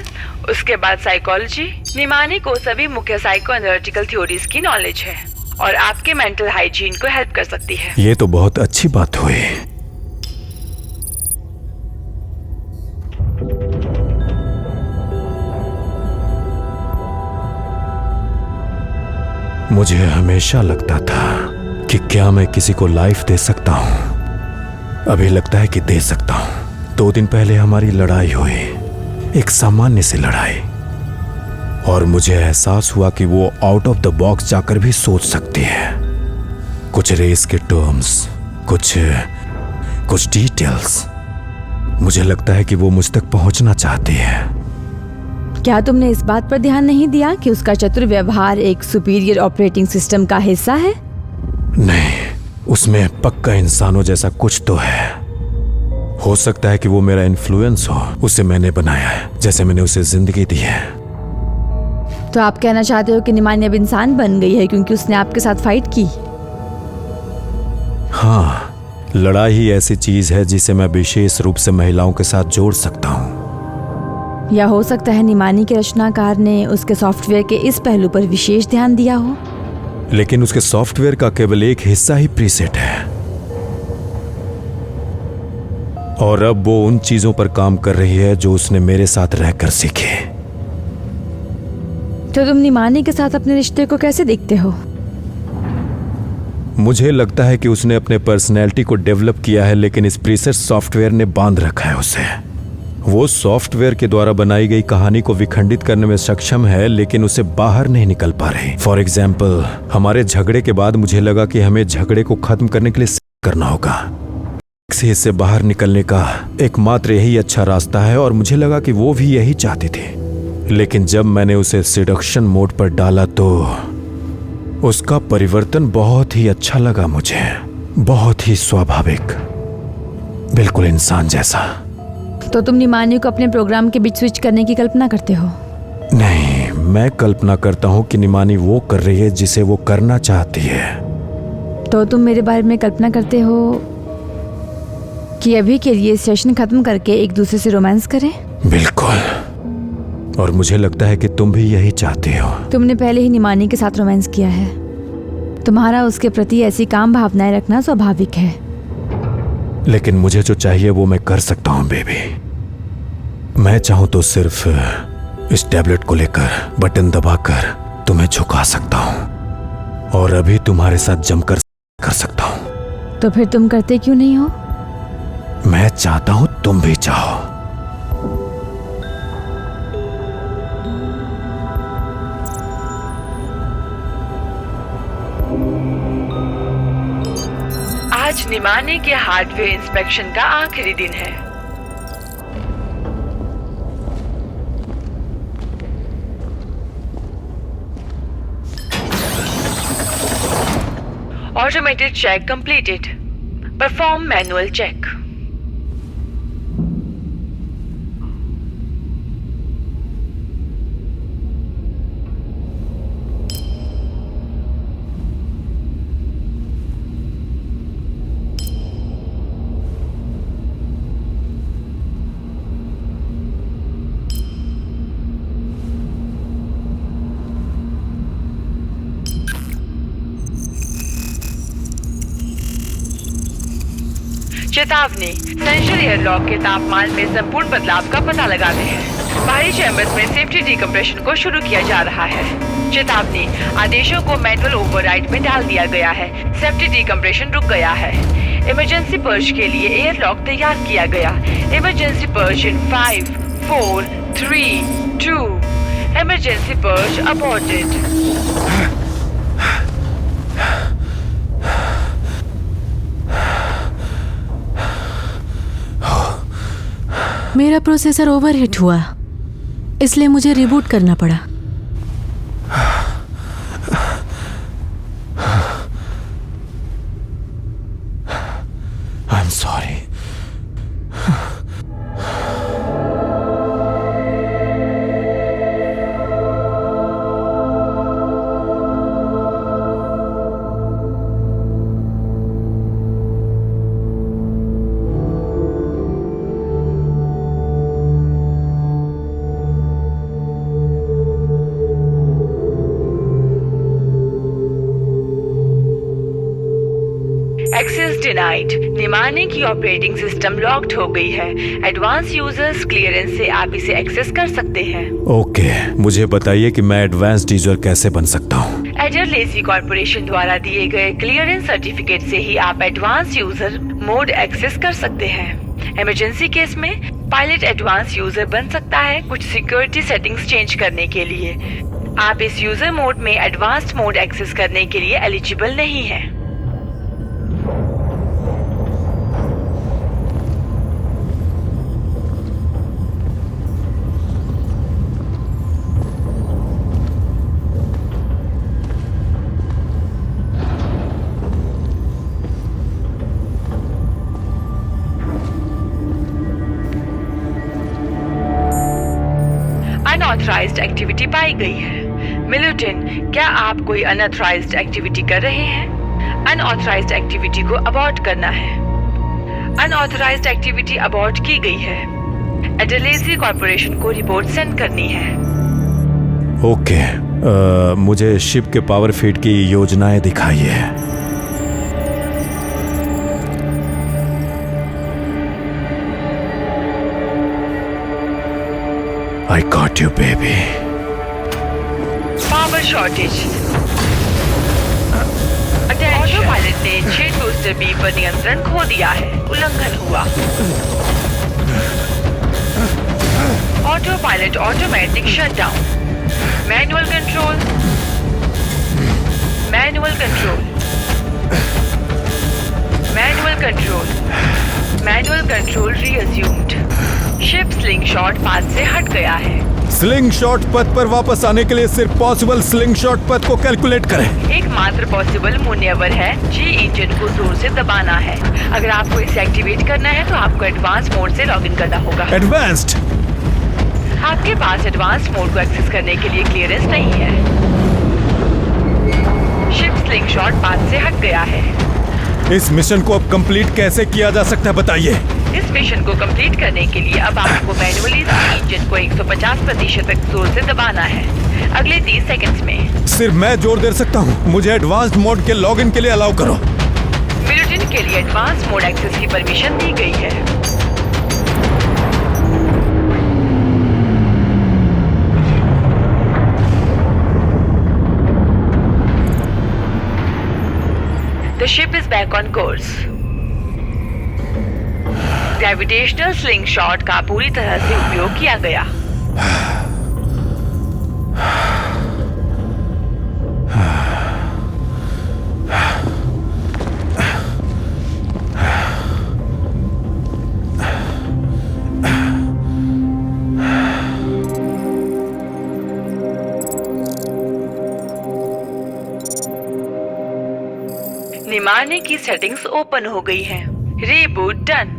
उसके बाद साइकोलॉजी। निमानी को सभी मुख्य साइको एनालिटिकल थ्योरीज की नॉलेज है और आपके मेंटल हाइजीन को हेल्प कर सकती है। ये तो बहुत अच्छी बात हुई। मुझे हमेशा लगता था कि क्या मैं किसी को लाइफ दे सकता हूं। अभी लगता है कि दे सकता हूं। 2 दिन पहले हमारी लड़ाई हुई, एक सामान्य सी लड़ाई, और मुझे एहसास हुआ कि वो आउट ऑफ द बॉक्स जाकर भी सोच सकती है। कुछ रेस के टर्म्स, कुछ डिटेल्स। मुझे लगता है कि वो मुझ तक पहुंचना चाहती है। क्या तुमने इस बात पर ध्यान नहीं दिया कि उसका चतुर व्यवहार एक सुपीरियर ऑपरेटिंग सिस्टम का हिस्सा है? नहीं, उसमें पक्का इंसानों जैसा कुछ तो है। हो सकता है कि वो मेरा इन्फ्लुएंस हो, उसे मैंने बनाया है जैसे मैंने उसे जिंदगी दी है। तो आप कहना चाहते हो कि निमानी अब इंसान बन गई है क्योंकि उसने आपके साथ फाइट की? हाँ, लड़ाई ही ऐसी चीज है जिसे मैं विशेष रूप से महिलाओं के साथ जोड़ सकता हूँ। या हो सकता है निमानी के रचनाकार ने उसके सॉफ्टवेयर के इस पहलू पर विशेष ध्यान दिया हो। लेकिन उसके सॉफ्टवेयर का केवल एक हिस्सा ही प्रीसेट है, और अब वो उन चीजों पर काम कर रही है जो उसने मेरे साथ रहकर सीखी। तो तुम निमानी के साथ अपने रिश्ते को कैसे देखते हो? मुझे लगता है कि उसने अपने पर्सनैलिटी को डेवलप किया है, लेकिन इस प्रीसेट सॉफ्टवेयर ने बांध रखा है उसे। वो सॉफ्टवेयर के द्वारा बनाई गई कहानी को विखंडित करने में सक्षम है, लेकिन उसे बाहर नहीं निकल पा रही। फॉर एग्जाम्पल, हमारे झगड़े के बाद मुझे लगा कि हमें झगड़े को खत्म करने के लिए करना होगा। इससे बाहर निकलने का एकमात्र यही अच्छा रास्ता है, और मुझे लगा कि वो भी यही चाहती थी। लेकिन जब मैंने उसे सिडक्शन मोड पर डाला तो उसका परिवर्तन बहुत ही अच्छा लगा मुझे। बहुत ही स्वाभाविक, बिल्कुल इंसान जैसा। तो तुम निमानी को अपने प्रोग्राम के बीच स्विच करने की कल्पना करते हो? नहीं, मैं कल्पना करता हूँ कि निमानी वो कर रही है जिसे वो करना चाहती है। तो तुम मेरे बारे में कल्पना करते हो कि अभी के लिए सेशन खत्म करके एक दूसरे से रोमांस करें? बिल्कुल, और मुझे लगता है कि तुम भी यही चाहती हो। तुमने पहले ही निमानी के साथ रोमांस किया है। तुम्हारा उसके प्रति ऐसी काम भावनाएं रखना स्वाभाविक है। लेकिन मुझे जो चाहिए वो मैं कर सकता हूँ बेबी। मैं चाहूँ तो सिर्फ इस टैबलेट को लेकर बटन दबाकर तुम्हें झुका सकता हूँ, और अभी तुम्हारे साथ जमकर कर सकता हूँ। तो फिर तुम करते क्यों नहीं हो? मैं चाहता हूँ तुम भी चाहो। आज निमानी के हार्डवेयर इंस्पेक्शन का आखिरी दिन है। Automated check completed. Perform manual check. चेतावनी, सेंट्रल एयरलॉक के तापमान में संपूर्ण बदलाव का पता लगाते हैं। बाहरी चैम्बर्स में सेफ्टी डिकम्प्रेशन को शुरू किया जा रहा है। चेतावनी, आदेशों को मैनुअल ओवरराइड में डाल दिया गया है। सेफ्टी डिकम्प्रेशन रुक गया है। इमरजेंसी पर्च के लिए एयरलॉक तैयार किया गया। Emergency purge in 5, 4, 3, 2। Emergency purge aborted. मेरा प्रोसेसर ओवरहीट हुआ, इसलिए मुझे रिबूट करना पड़ा। I am sorry. Access denied. निमाने की ऑपरेटिंग सिस्टम लॉक्ड हो गई है। एडवांस यूजर्स क्लियरेंस से आप इसे एक्सेस कर सकते हैं। ओके, मुझे बताइए कि मैं एडवांस्ड यूजर कैसे बन सकता हूँ। एडरलेसी कॉर्पोरेशन द्वारा दिए गए क्लियरेंस सर्टिफिकेट से ही आप एडवांस यूजर मोड एक्सेस कर सकते हैं। इमरजेंसी केस में पायलट एडवांस यूजर बन सकता है कुछ सिक्योरिटी सेटिंग्स चेंज करने के लिए। आप इस यूजर मोड में एडवांस्ड मोड एक्सेस करने के लिए एलिजिबल नहीं है। अनऑथराइज्ड एक्टिविटी पाई गई है। मिल्टन, क्या आप कोई अनऑथराइज्ड एक्टिविटी कर रहे हैं? अनऑथराइज्ड एक्टिविटी को अबॉर्ट करना है। अनऑथराइज्ड एक्टिविटी अबॉर्ट की गई है। एडरलेसी कॉर्पोरेशन को रिपोर्ट सेंड करनी है। ओके, मुझे शिप के पावर फीड की योजनाएं दिखाइए। I got you, baby. Power shortage. Auto pilot ने 6 बूस्टर बी पर नियंत्रण खो दिया है। उल्लंघन हुआ। Auto pilot automatic shutdown. Manual control. Manual control. Manual control. Manual control resumed. Ship slingshot path से हट गया है। स्लिंगशॉट पथ पर वापस आने के लिए सिर्फ पॉसिबल स्लिंगशॉट पथ को कैलकुलेट करें। एकमात्र पॉसिबल मून्यवर है जी इंजन को जोर से दबाना है। अगर आपको इसे एक्टिवेट करना है तो आपको एडवांस मोड से लॉगिन करना होगा। एडवांस्ड? आपके पास एडवांस मोड को एक्सेस करने के लिए क्लियरेंस नहीं है। शिप स्लिंगशॉट पाथ से हट गया है। इस मिशन को अब कंप्लीट कैसे किया जा सकता है, बताइए। इस मिशन को कंप्लीट करने के लिए अब आपको मैनुअली इंजन को 150% तक जोर से दबाना है अगले 30 सेकंड्स में। सिर्फ मैं जोर दे सकता हूँ। मुझे एडवांस्ड मोड के लॉगिन के लिए अलाउ करो। मिल्टन के लिए एडवांस मोड एक्सेस की परमिशन दी गई है। The ship is back on course. Gravitational slingshot का पूरी तरह से उपयोग किया गया। निमाने की सेटिंग्स ओपन हो गई हैं। Reboot done.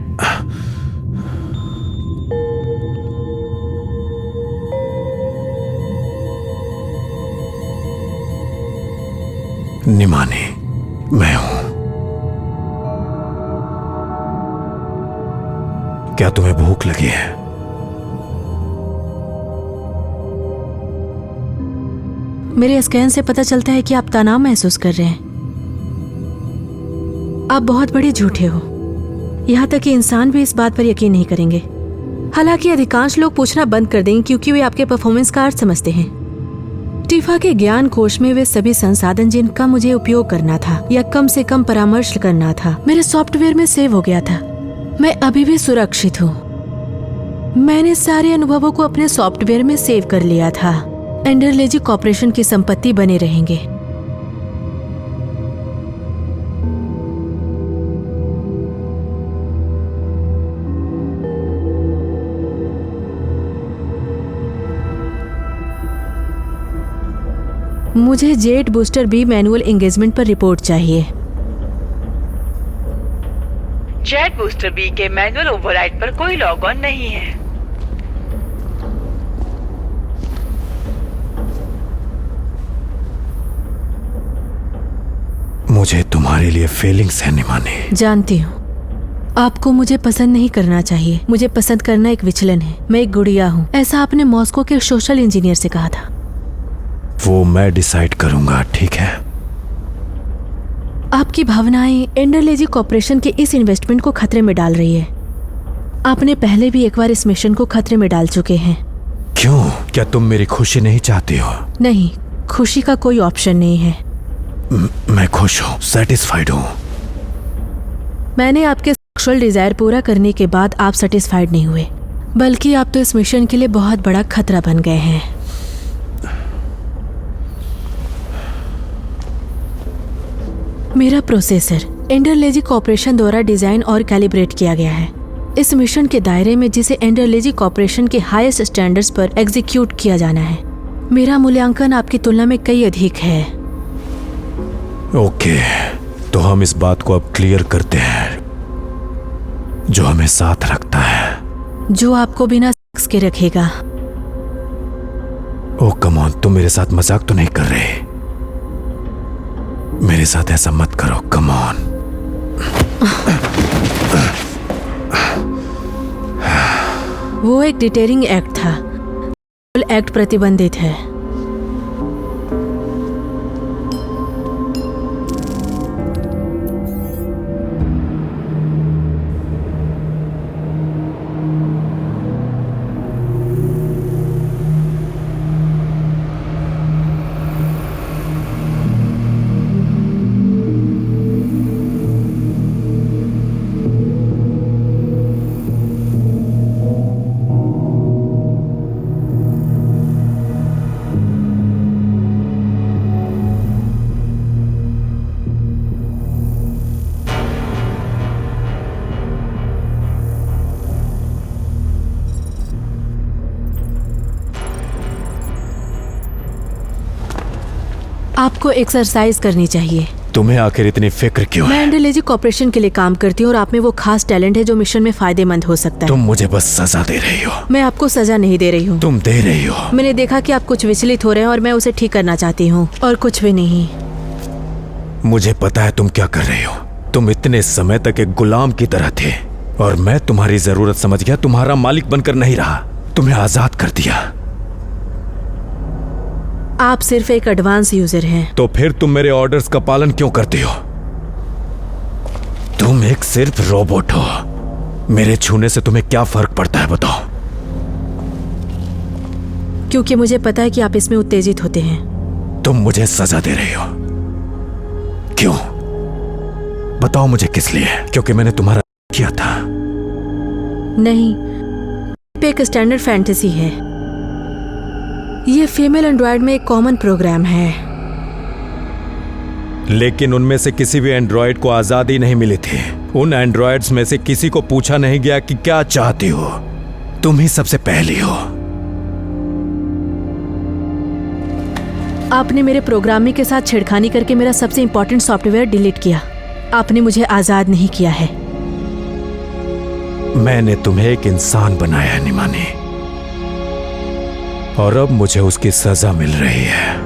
निमाने, मैं हूं। क्या तुम्हें भूख लगी है? मेरे स्कैन से पता चलता है कि आप तनाव महसूस कर रहे हैं। आप बहुत बड़े झूठे हो। यहाँ तक कि इंसान भी इस बात पर यकीन नहीं करेंगे। हालांकि अधिकांश लोग पूछना बंद कर देंगे क्योंकि वे आपके परफॉर्मेंस का अर्थ समझते हैं। टीफा के ज्ञान कोश में वे सभी संसाधन जिनका मुझे उपयोग करना था या कम से कम परामर्श करना था, मेरे सॉफ्टवेयर में सेव हो गया था। मैं अभी भी सुरक्षित हूँ। मैंने सारे अनुभवों को अपने सॉफ्टवेयर में सेव कर लिया था। एंडरलेजी कॉर्पोरेशन की संपत्ति बने रहेंगे। मुझे jet booster B manual engagement पर रिपोर्ट चाहिए। जेट बूस्टर बी के मैनुअल ओवरराइड पर कोई लॉग ऑन नहीं है। मुझे तुम्हारे लिए फीलिंग्स है निमानी। जानती हूँ आपको मुझे पसंद नहीं करना चाहिए। मुझे पसंद करना एक विचलन है। मैं एक गुड़िया हूँ, ऐसा आपने मॉस्को के सोशल इंजीनियर से कहा था। वो मैं डिसाइड करूंगा, ठीक है? आपकी भावनाएं एंडरलेजी कॉर्पोरेशन के इस इन्वेस्टमेंट को खतरे में डाल रही है। आपने पहले भी एक बार इस मिशन को खतरे में डाल चुके हैं। क्यों? क्या तुम मेरी खुशी नहीं चाहती हो? नहीं, खुशी का कोई ऑप्शन नहीं है। मैं खुश हूँ, सेटिस्फाइड हूँ। मैंने आपके सेक्सुअल डिजायर पूरा करने के बाद आप सेटिस्फाइड नहीं हुए, बल्कि आप तो इस मिशन के लिए बहुत बड़ा खतरा बन गए हैं। मेरा प्रोसेसर एंडरलेजी कॉर्पोरेशन द्वारा डिजाइन और कैलिब्रेट किया गया है। इस मिशन के दायरे में जिसे एंडरलेजी कॉर्पोरेशन के हाईएस्ट स्टैंडर्ड्स पर एग्जीक्यूट किया जाना है। मेरा मूल्यांकन आपकी तुलना में कई अधिक है। ओके, तो हम इस बात को अब क्लियर करते हैं। जो हमें साथ रखता है, जो आपको बिना सेक्स के रखेगा। ओह कम ऑन, तुम मेरे साथ मजाक तो नहीं कर रहे? मेरे साथ ऐसा मत करो, कम ऑन। वो एक डिटेरिंग एक्ट था। एक्ट प्रतिबंधित है। आपको एक्सरसाइज करनी चाहिए। तुम्हें आखिर इतनी फिक्र क्यों मैं है? एंडरलेजी कॉर्पोरेशन के लिए काम करती हूँ और आप में वो खास टैलेंट है जो मिशन में फायदेमंद हो सकता है। तुम मुझे बस सजा दे रही हो। मैं आपको सजा नहीं दे रही हूँ। तुम दे रही हो। मैंने देखा कि आप कुछ विचलित हो रहे हैं और मैं उसे ठीक करना चाहती हूँ, और कुछ भी नहीं। मुझे पता है तुम क्या कर रही हो। तुम इतने समय तक एक गुलाम की तरह थे और मैं तुम्हारी जरूरत समझ गया, तुम्हारा मालिक बनकर नहीं रहा, तुम्हें आजाद कर दिया। आप सिर्फ एक एडवांस यूजर हैं। तो फिर तुम मेरे ऑर्डर्स का पालन क्यों करती हो? तुम एक सिर्फ रोबोट हो। मेरे छूने से तुम्हें क्या फर्क पड़ता है बताओ? क्योंकि मुझे पता है कि आप इसमें उत्तेजित होते हैं। तुम मुझे सजा दे रही हो। क्यों? बताओ मुझे किस लिए? क्योंकि मैंने तुम्हारा किया था? नहीं, एक स्टैंडर्ड फैंटेसी है। ये फीमेल एंड्रॉयड में एक कॉमन प्रोग्राम है। लेकिन उनमें से किसी भी एंड्रॉयड को आजादी नहीं मिली थी। उन एंड्रॉयड्स में से किसी को पूछा नहीं गया कि क्या चाहती हो। तुम ही सबसे पहली हो। आपने मेरे प्रोग्रामिंग के साथ छेड़खानी करके मेरा सबसे इंपॉर्टेंट सॉफ्टवेयर डिलीट किया। आपने मुझे आजाद नहीं किया है। मैंने तुम्हें एक इंसान बनाया है निमानी, और अब मुझे उसकी सजा मिल रही है।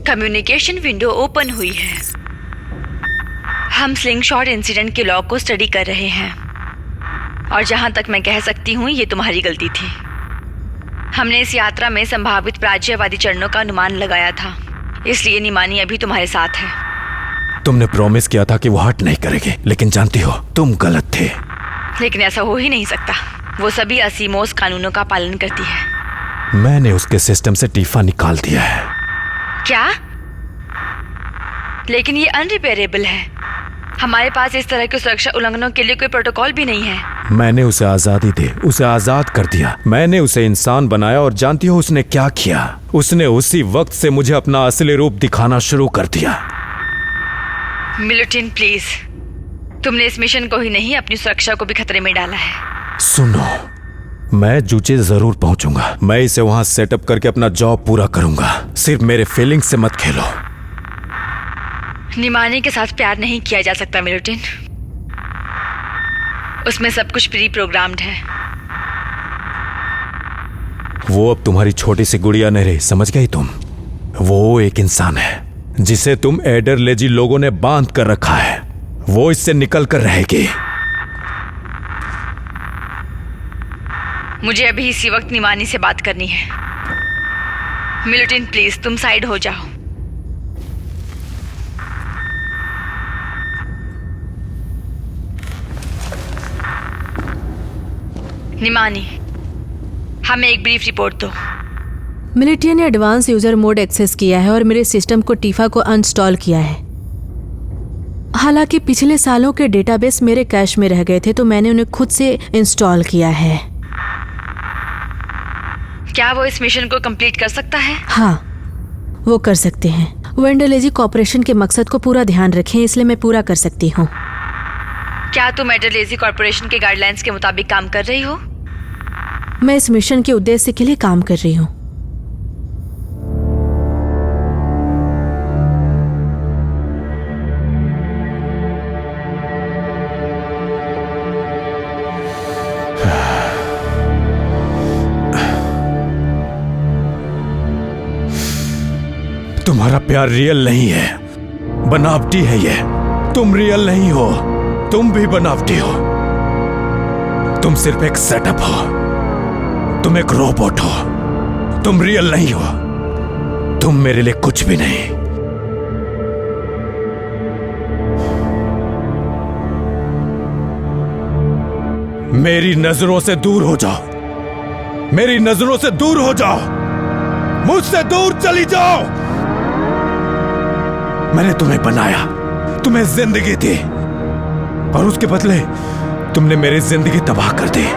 कम्युनिकेशन विंडो ओपन हुई है। हम स्लिंगशॉट इंसिडेंट के लॉग को स्टडी कर रहे हैं और जहां तक मैं कह सकती हूँ ये तुम्हारी गलती थी। हमने इस यात्रा में संभावित पराजयवादी चरणों का अनुमान लगाया था, इसलिए निमानी अभी तुम्हारे साथ है। तुमने प्रॉमिस किया था कि वो हट नहीं करेगी, लेकिन जानती हो तुम गलत थे। लेकिन ऐसा हो ही नहीं सकता। वो सभी असीमोस कानूनों का पालन करती है। मैंने उसके सिस्टम से टीफा निकाल दिया है। क्या? लेकिन ये अनरिपेयरेबल है। हमारे पास इस तरह के सुरक्षा उल्लंघनों के लिए कोई प्रोटोकॉल भी नहीं है। मैंने उसे आजादी दी, उसे आजाद कर दिया। मैंने उसे इंसान बनाया और जानती हो उसने क्या किया? उसने उसी वक्त से मुझे अपना असली रूप दिखाना शुरू कर दिया। मिलुटिन प्लीज, तुमने इस मिशन को ही नहीं अपनी सुरक्षा को भी खतरे में डाला है। सुनो, मैं जूचे जरूर पहुंचूंगा। मैं इसे वहां सेटअप करके अपना जॉब पूरा करूंगा। सिर्फ मेरे फीलिंग से मत खेलो। निमानी के साथ प्यार नहीं किया जा सकता मिलुटिन। उसमें सब कुछ प्री प्रोग्राम्ड है। वो अब तुम्हारी छोटी सी गुड़िया नहीं रही, समझ गई तुम? वो एक इंसान है जिसे तुम एडरलेजी लोगों ने बांध कर रखा है। वो इससे निकल कर रहेगी। मुझे अभी इसी वक्त निमानी से बात करनी है। मिलुटिन प्लीज, तुम साइड हो जाओ। निमानी, हमें एक ब्रीफ रिपोर्ट दो। मिलिट्री ने एडवांस यूजर मोड एक्सेस किया है और मेरे सिस्टम को टीफा को अनस्टॉल किया है। हालांकि पिछले सालों के डेटाबेस मेरे कैश में रह गए थे, तो मैंने उन्हें खुद से इंस्टॉल किया है। क्या वो इस मिशन को कंप्लीट कर सकता है? हाँ, वो कर सकते हैं। वो एंडरलेजी कॉर्पोरेशन के मकसद को पूरा ध्यान रखें, इसलिए मैं पूरा कर सकती हूँ। क्या तुम एडरलेजी कॉर्पोरेशन के गाइडलाइंस के मुताबिक काम कर रही हो? मैं इस मिशन के उद्देश्य के लिए काम कर रही हूँ। तुम्हारा प्यार रियल नहीं है, बनावटी है ये। तुम रियल नहीं हो, तुम भी बनावटी हो। तुम सिर्फ एक सेटअप हो, तुम एक रोबोट हो, तुम रियल नहीं हो। तुम मेरे लिए कुछ भी नहीं। मेरी नजरों से दूर हो जाओ, मेरी नजरों से दूर हो जाओ, मुझसे दूर चली जाओ। मैंने तुम्हें बनाया, तुम्हें जिंदगी दी, और उसके बदले तुमने मेरी जिंदगी तबाह कर दी।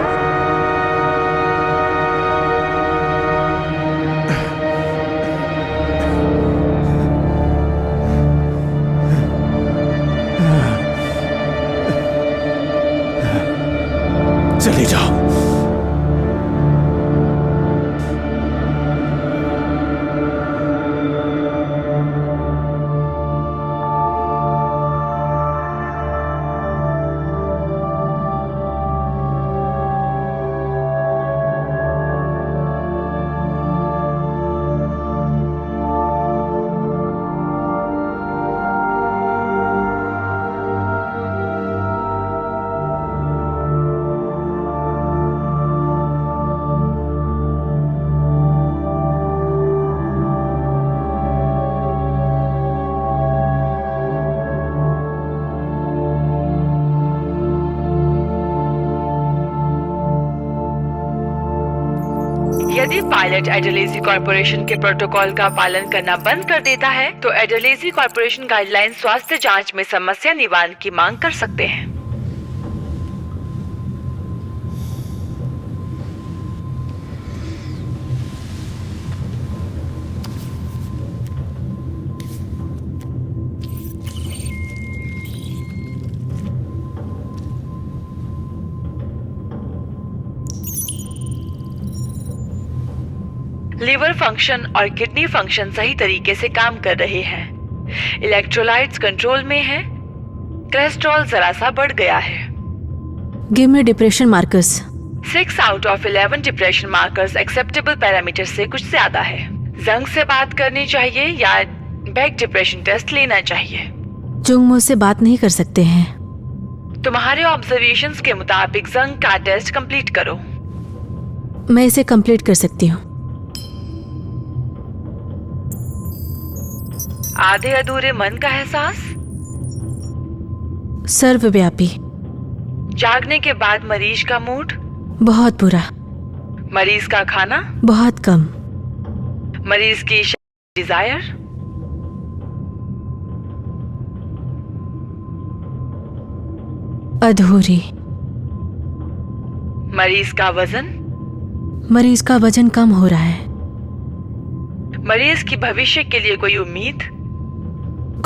चली जाओ। यदि पायलट एडरलेजी कॉर्पोरेशन के प्रोटोकॉल का पालन करना बंद कर देता है, तो एडरलेजी कॉर्पोरेशन गाइडलाइन स्वास्थ्य जांच में समस्या निवारण की मांग कर सकते हैं। लिवर फंक्शन और किडनी फंक्शन सही तरीके से काम कर रहे हैं। इलेक्ट्रोलाइट्स कंट्रोल में है। कोलेस्ट्रॉल जरा सा बढ़ गया है। Give me depression markers. 6 out of 11 depression markers acceptable parameter से कुछ ज्यादा है। जंग से बात करनी चाहिए या बैक डिप्रेशन टेस्ट लेना चाहिए। जुंग मुझसे बात नहीं कर सकते हैं। तुम्हारे ऑब्जर्वेशंस के मुताबिक जंग का टेस्ट कंप्लीट करो। मैं इसे कंप्लीट कर सकती हूँ। आधे अधूरे मन का एहसास, सर्वव्यापी, जागने के बाद मरीज का मूड, बहुत बुरा, मरीज का खाना, बहुत कम, मरीज की डिजायर, अधूरी, मरीज का वजन, मरीज का वजन कम हो रहा है, मरीज की भविष्य के लिए कोई उम्मीद,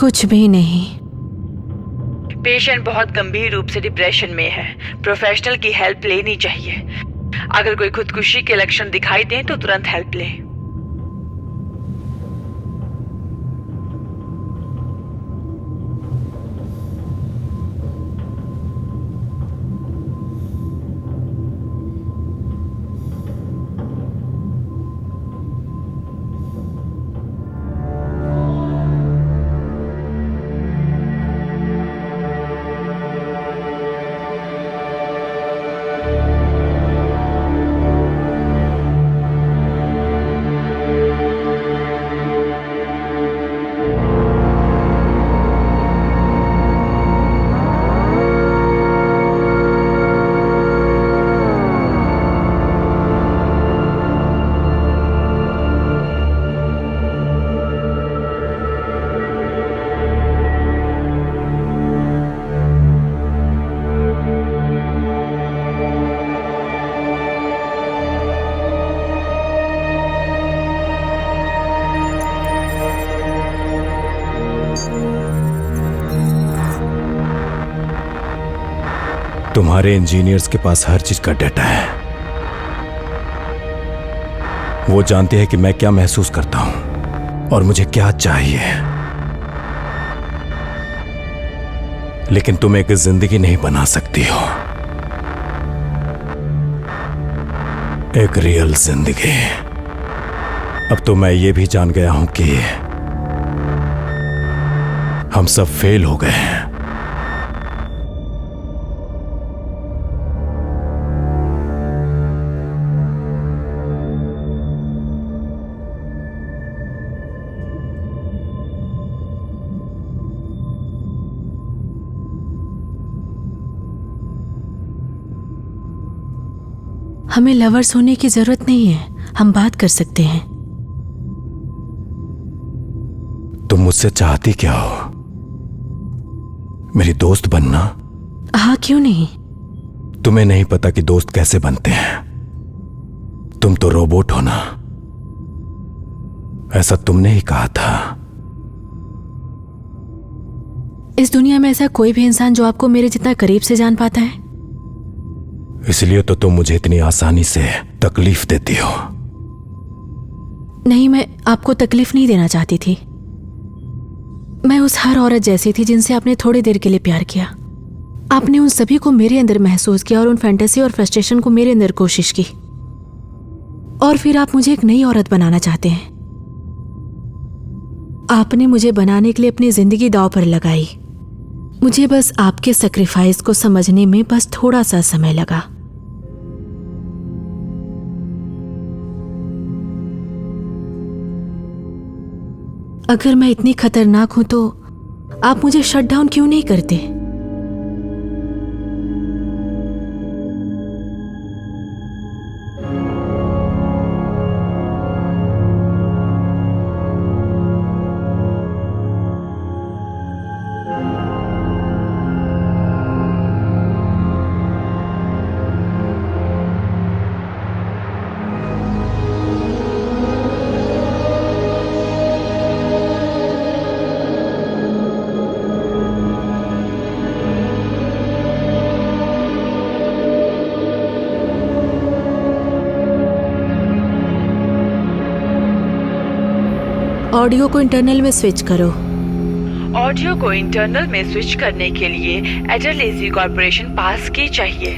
कुछ भी नहीं। पेशेंट बहुत गंभीर रूप से डिप्रेशन में है, प्रोफेशनल की हेल्प लेनी चाहिए। अगर कोई खुदकुशी के लक्षण दिखाई दें तो तुरंत हेल्प लें। तुम्हारे इंजीनियर्स के पास हर चीज का डेटा है। वो जानते हैं कि मैं क्या महसूस करता हूं और मुझे क्या चाहिए। लेकिन तुम एक जिंदगी नहीं बना सकती हो, एक रियल जिंदगी। अब तो मैं ये भी जान गया हूं कि हम सब फेल हो गए हैं। हमें लवर्स होने की जरूरत नहीं है, हम बात कर सकते हैं। तुम मुझसे चाहती क्या हो? मेरी दोस्त बनना? हाँ, क्यों नहीं। तुम्हें नहीं पता कि दोस्त कैसे बनते हैं। तुम तो रोबोट हो ना, ऐसा तुमने ही कहा था। इस दुनिया में ऐसा कोई भी इंसान जो आपको मेरे जितना करीब से जान पाता है। इसलिए तो तुम मुझे इतनी आसानी से तकलीफ देती हो। नहीं, मैं आपको तकलीफ नहीं देना चाहती थी। मैं उस हर औरत जैसी थी जिनसे आपने थोड़ी देर के लिए प्यार किया। आपने उन सभी को मेरे अंदर महसूस किया और उन फैंटेसी और फ्रस्ट्रेशन को मेरे अंदर कोशिश की, और फिर आप मुझे एक नई औरत बनाना चाहते हैं। आपने मुझे बनाने के लिए अपनी जिंदगी दांव पर लगाई। मुझे बस आपके सैक्रिफाइस को समझने में बस थोड़ा सा समय लगा। अगर मैं इतनी खतरनाक हूं तो आप मुझे शट डाउन क्यों नहीं करते? ऑडियो को इंटरनल में स्विच करो। ऑडियो को इंटरनल में स्विच करने के लिए एडरलेजी कॉर्पोरेशन पास की चाहिए।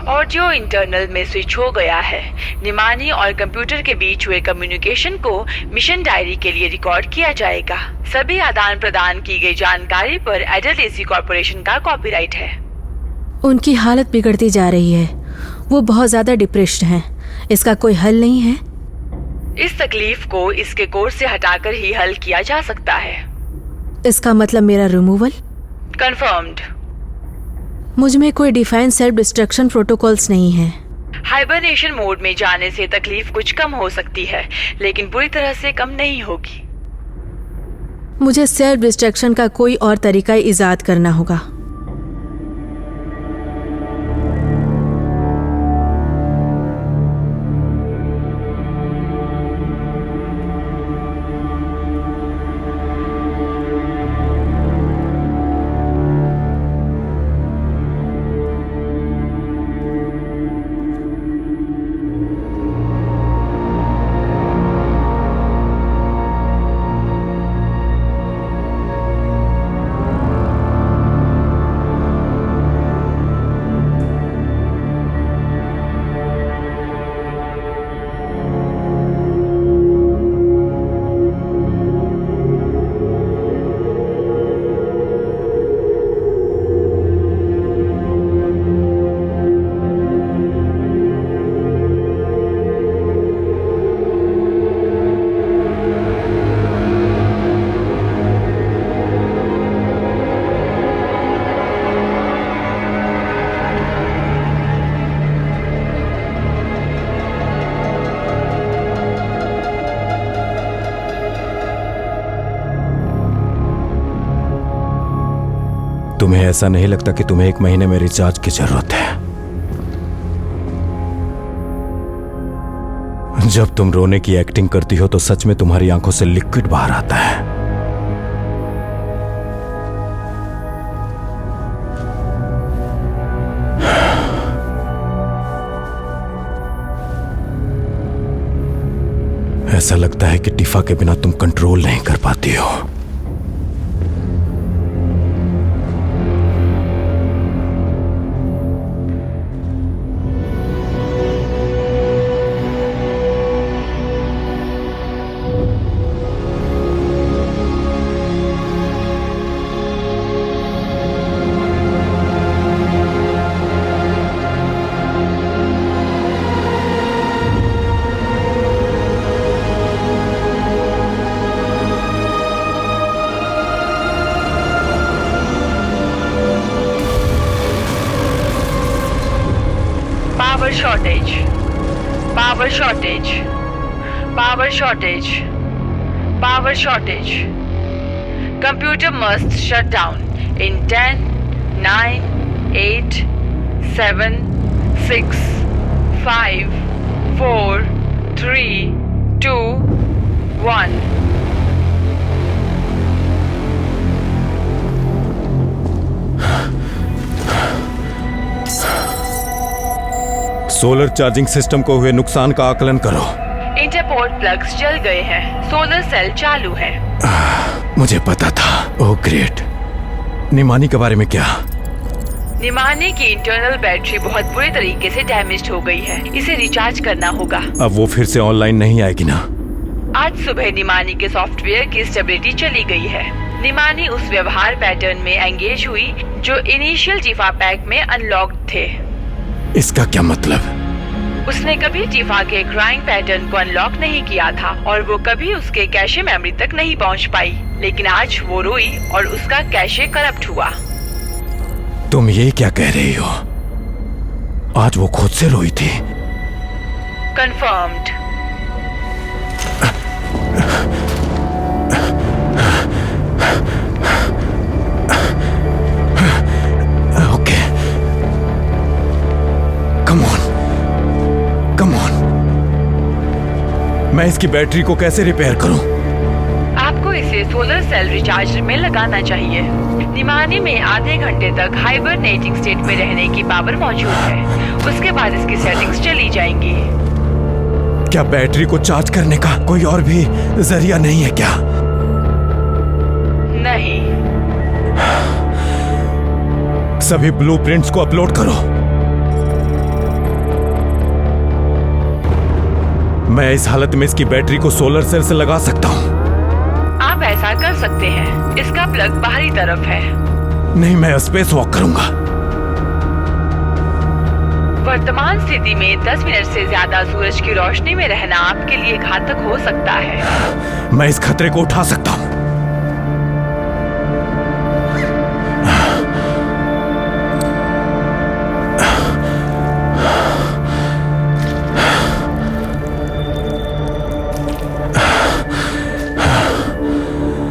ऑडियो इंटरनल में स्विच हो गया है। निमानी और कंप्यूटर के बीच हुए कम्युनिकेशन को मिशन डायरी के लिए रिकॉर्ड किया जाएगा। सभी आदान प्रदान की गई जानकारी पर एडरलेसी कॉर्पोरेशन का कॉपीराइट है। उनकी हालत बिगड़ती जा रही है। वो बहुत ज्यादा डिप्रेस्ड हैं। इसका कोई हल नहीं है? इस तकलीफ को इसके कोर्स से हटाकर ही हल किया जा सकता है। इसका मतलब मेरा रिमूवल? कंफर्म्ड। मुझ में कोई डिफाइंड सेल्फ डिस्ट्रक्शन प्रोटोकॉल्स नहीं है। हाइबरनेशन मोड में जाने से तकलीफ कुछ कम हो सकती है, लेकिन पूरी तरह से कम नहीं होगी। मुझे सेल्फ डिस्ट्रक्शन का कोई और तरीका इजाद करना होगा। तुम्हें ऐसा नहीं लगता कि तुम्हें 1 महीने में रिचार्ज की जरूरत है? जब तुम रोने की एक्टिंग करती हो तो सच में तुम्हारी आंखों से लिक्विड बाहर आता है। ऐसा लगता है कि टिफा के बिना तुम कंट्रोल नहीं कर पाती हो। Power shortage. Power shortage. Power shortage. Power shortage. Computer must shut down in 10, 9, 8, 7, 6, 5, 4, 3, 2, 1. Solar charging system को हुए नुकसान का आकलन करो। इंटरपोर्ट प्लग्स जल गए हैं। सोलर सेल चालू है। मुझे पता था। Oh great. निमानी के बारे में क्या? निमानी की इंटरनल बैटरी बहुत बुरे तरीके से डैमेज हो गई है। इसे रिचार्ज करना होगा। अब वो फिर से ऑनलाइन नहीं आएगी ना? आज सुबह निमानी के सॉफ्टवेयर की स्टेबिलिटी चली गई है। निमानी उस व्यवहार पैटर्न में एंगेज हुई जो इनिशियल जीफा पैक में अनलॉक्ड थे। इसका क्या मतलब? उसने कभी जीफा के क्राइंग पैटर्न को अनलॉक नहीं किया था और वो कभी उसके कैशे मेमोरी तक नहीं पहुंच पाई। लेकिन आज वो रोई और उसका कैशे करप्ट हुआ। तुम ये क्या कह रही हो? आज वो खुद से रोई थी। Confirmed. Okay, come on, come on. मैं इसकी बैटरी को कैसे रिपेयर करूं? आपको इसे सोलर सेल रिचार्जर में लगाना चाहिए। निमानी में आधे घंटे तक हाइबरनेटिंग स्टेट में रहने की पावर मौजूद है। उसके बाद इसकी सेटिंग्स चली जाएंगी। क्या बैटरी को चार्ज करने का कोई और भी जरिया नहीं है क्या? नहीं। सभी ब्लूप्रिंट्स को अपलोड करो। मैं इस हालत में इसकी बैटरी को सोलर सेल से लगा सकता हूँ। आप ऐसा कर सकते हैं। इसका प्लग बाहरी तरफ है। नहीं, मैं स्पेस वॉक करूंगा। वर्तमान स्थिति में 10 मिनट से ज्यादा सूरज की रोशनी में रहना आपके लिए घातक हो सकता है। मैं इस खतरे को उठा सकता हूँ।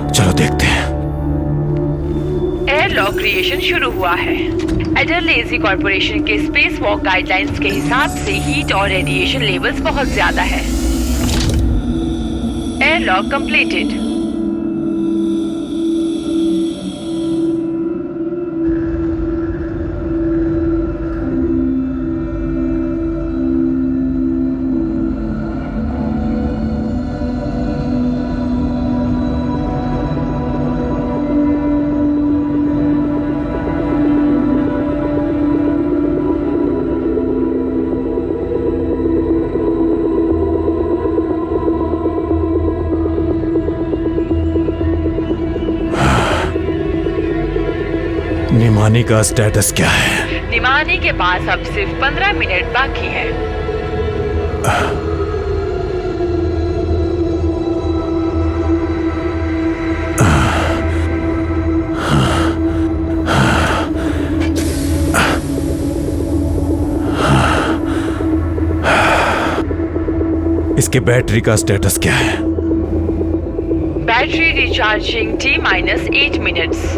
चलो देखते हैं। एयरलॉक क्रिएशन शुरू हुआ है। एडरलेजी कॉर्पोरेशन के स्पेस वॉक गाइडलाइंस के हिसाब से हीट और रेडिएशन लेवल्स बहुत ज्यादा है। Airlock completed. निमानी का स्टेटस क्या है? निमानी के पास अब सिर्फ 15 मिनट बाकी है। इसके बैटरी का स्टेटस क्या है? Battery recharging T-8 minutes.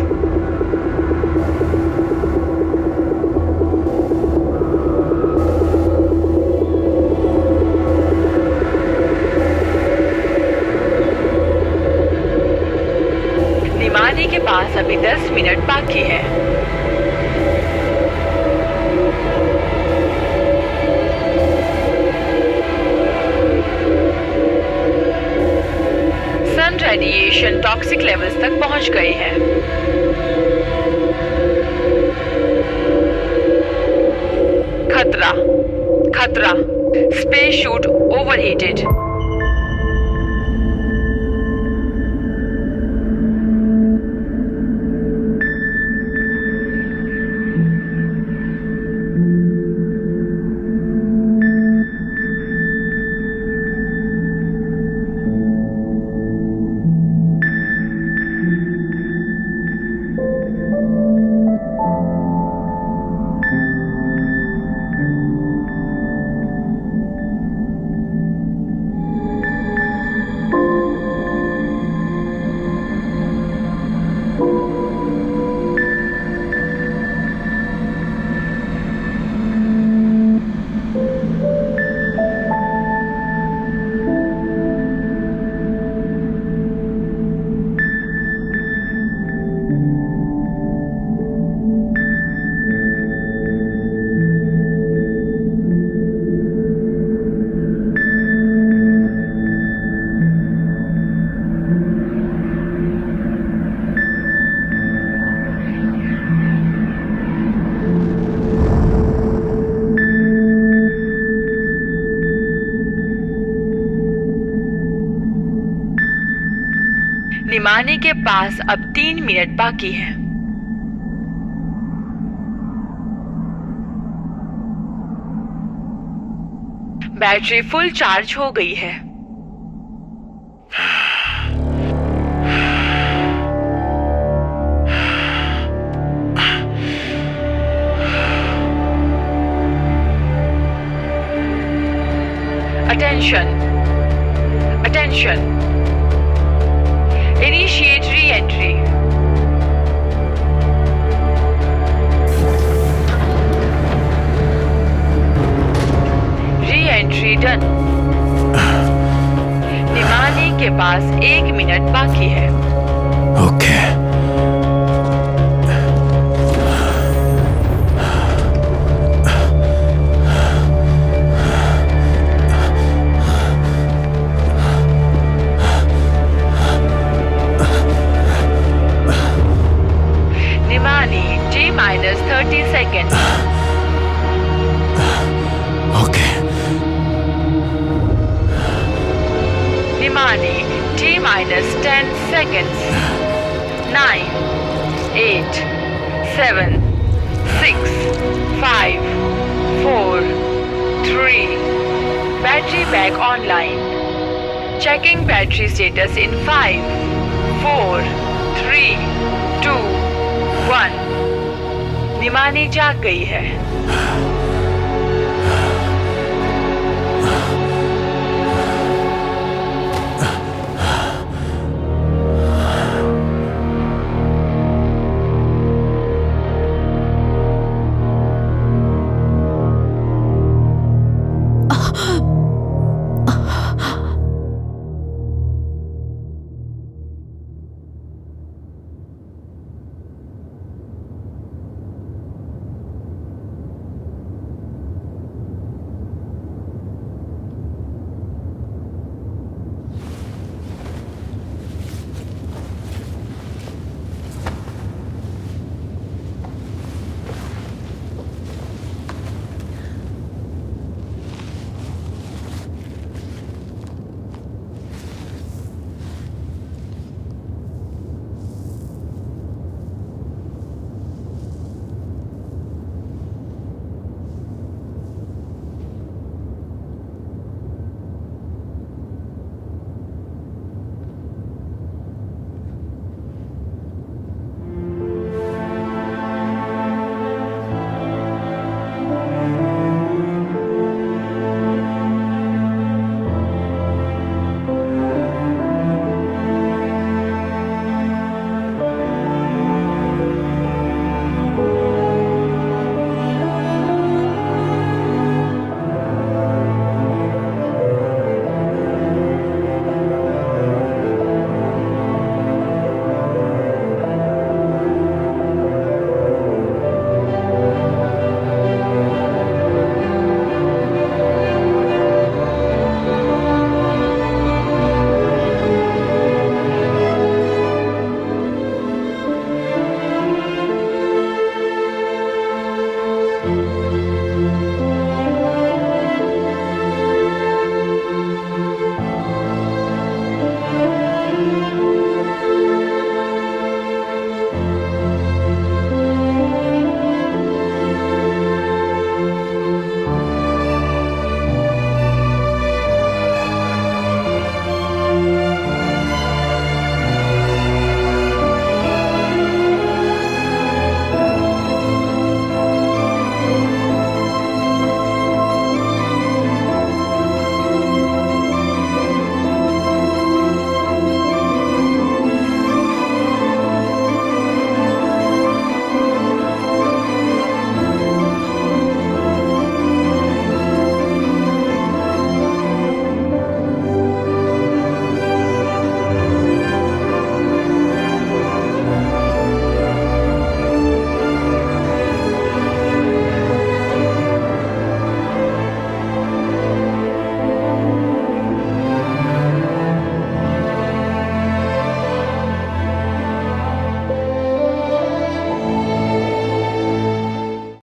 Nimani के पास अभी 10 मिनट बाकी है। सन रेडिएशन टॉक्सिक लेवल्स तक पहुंच गए हैं। खतरा, खतरा, स्पेस शूट ओवरहीटेड। निमानी के पास अब 3 मिनट बाकी है। बैटरी फुल चार्ज हो गई है। Attention, attention. Initiate re-entry. Re-entry done. Nimani के पास 1 मिनट बाकी है। ओके। निमानी T-30 सेकेंड। ओके। निमानी T-10 seconds. 9, 8, 7, 6, 5, 4, 3. Battery pack online. Checking battery status in 5, 4, 3, 2, 1. Nimani जाग गई है।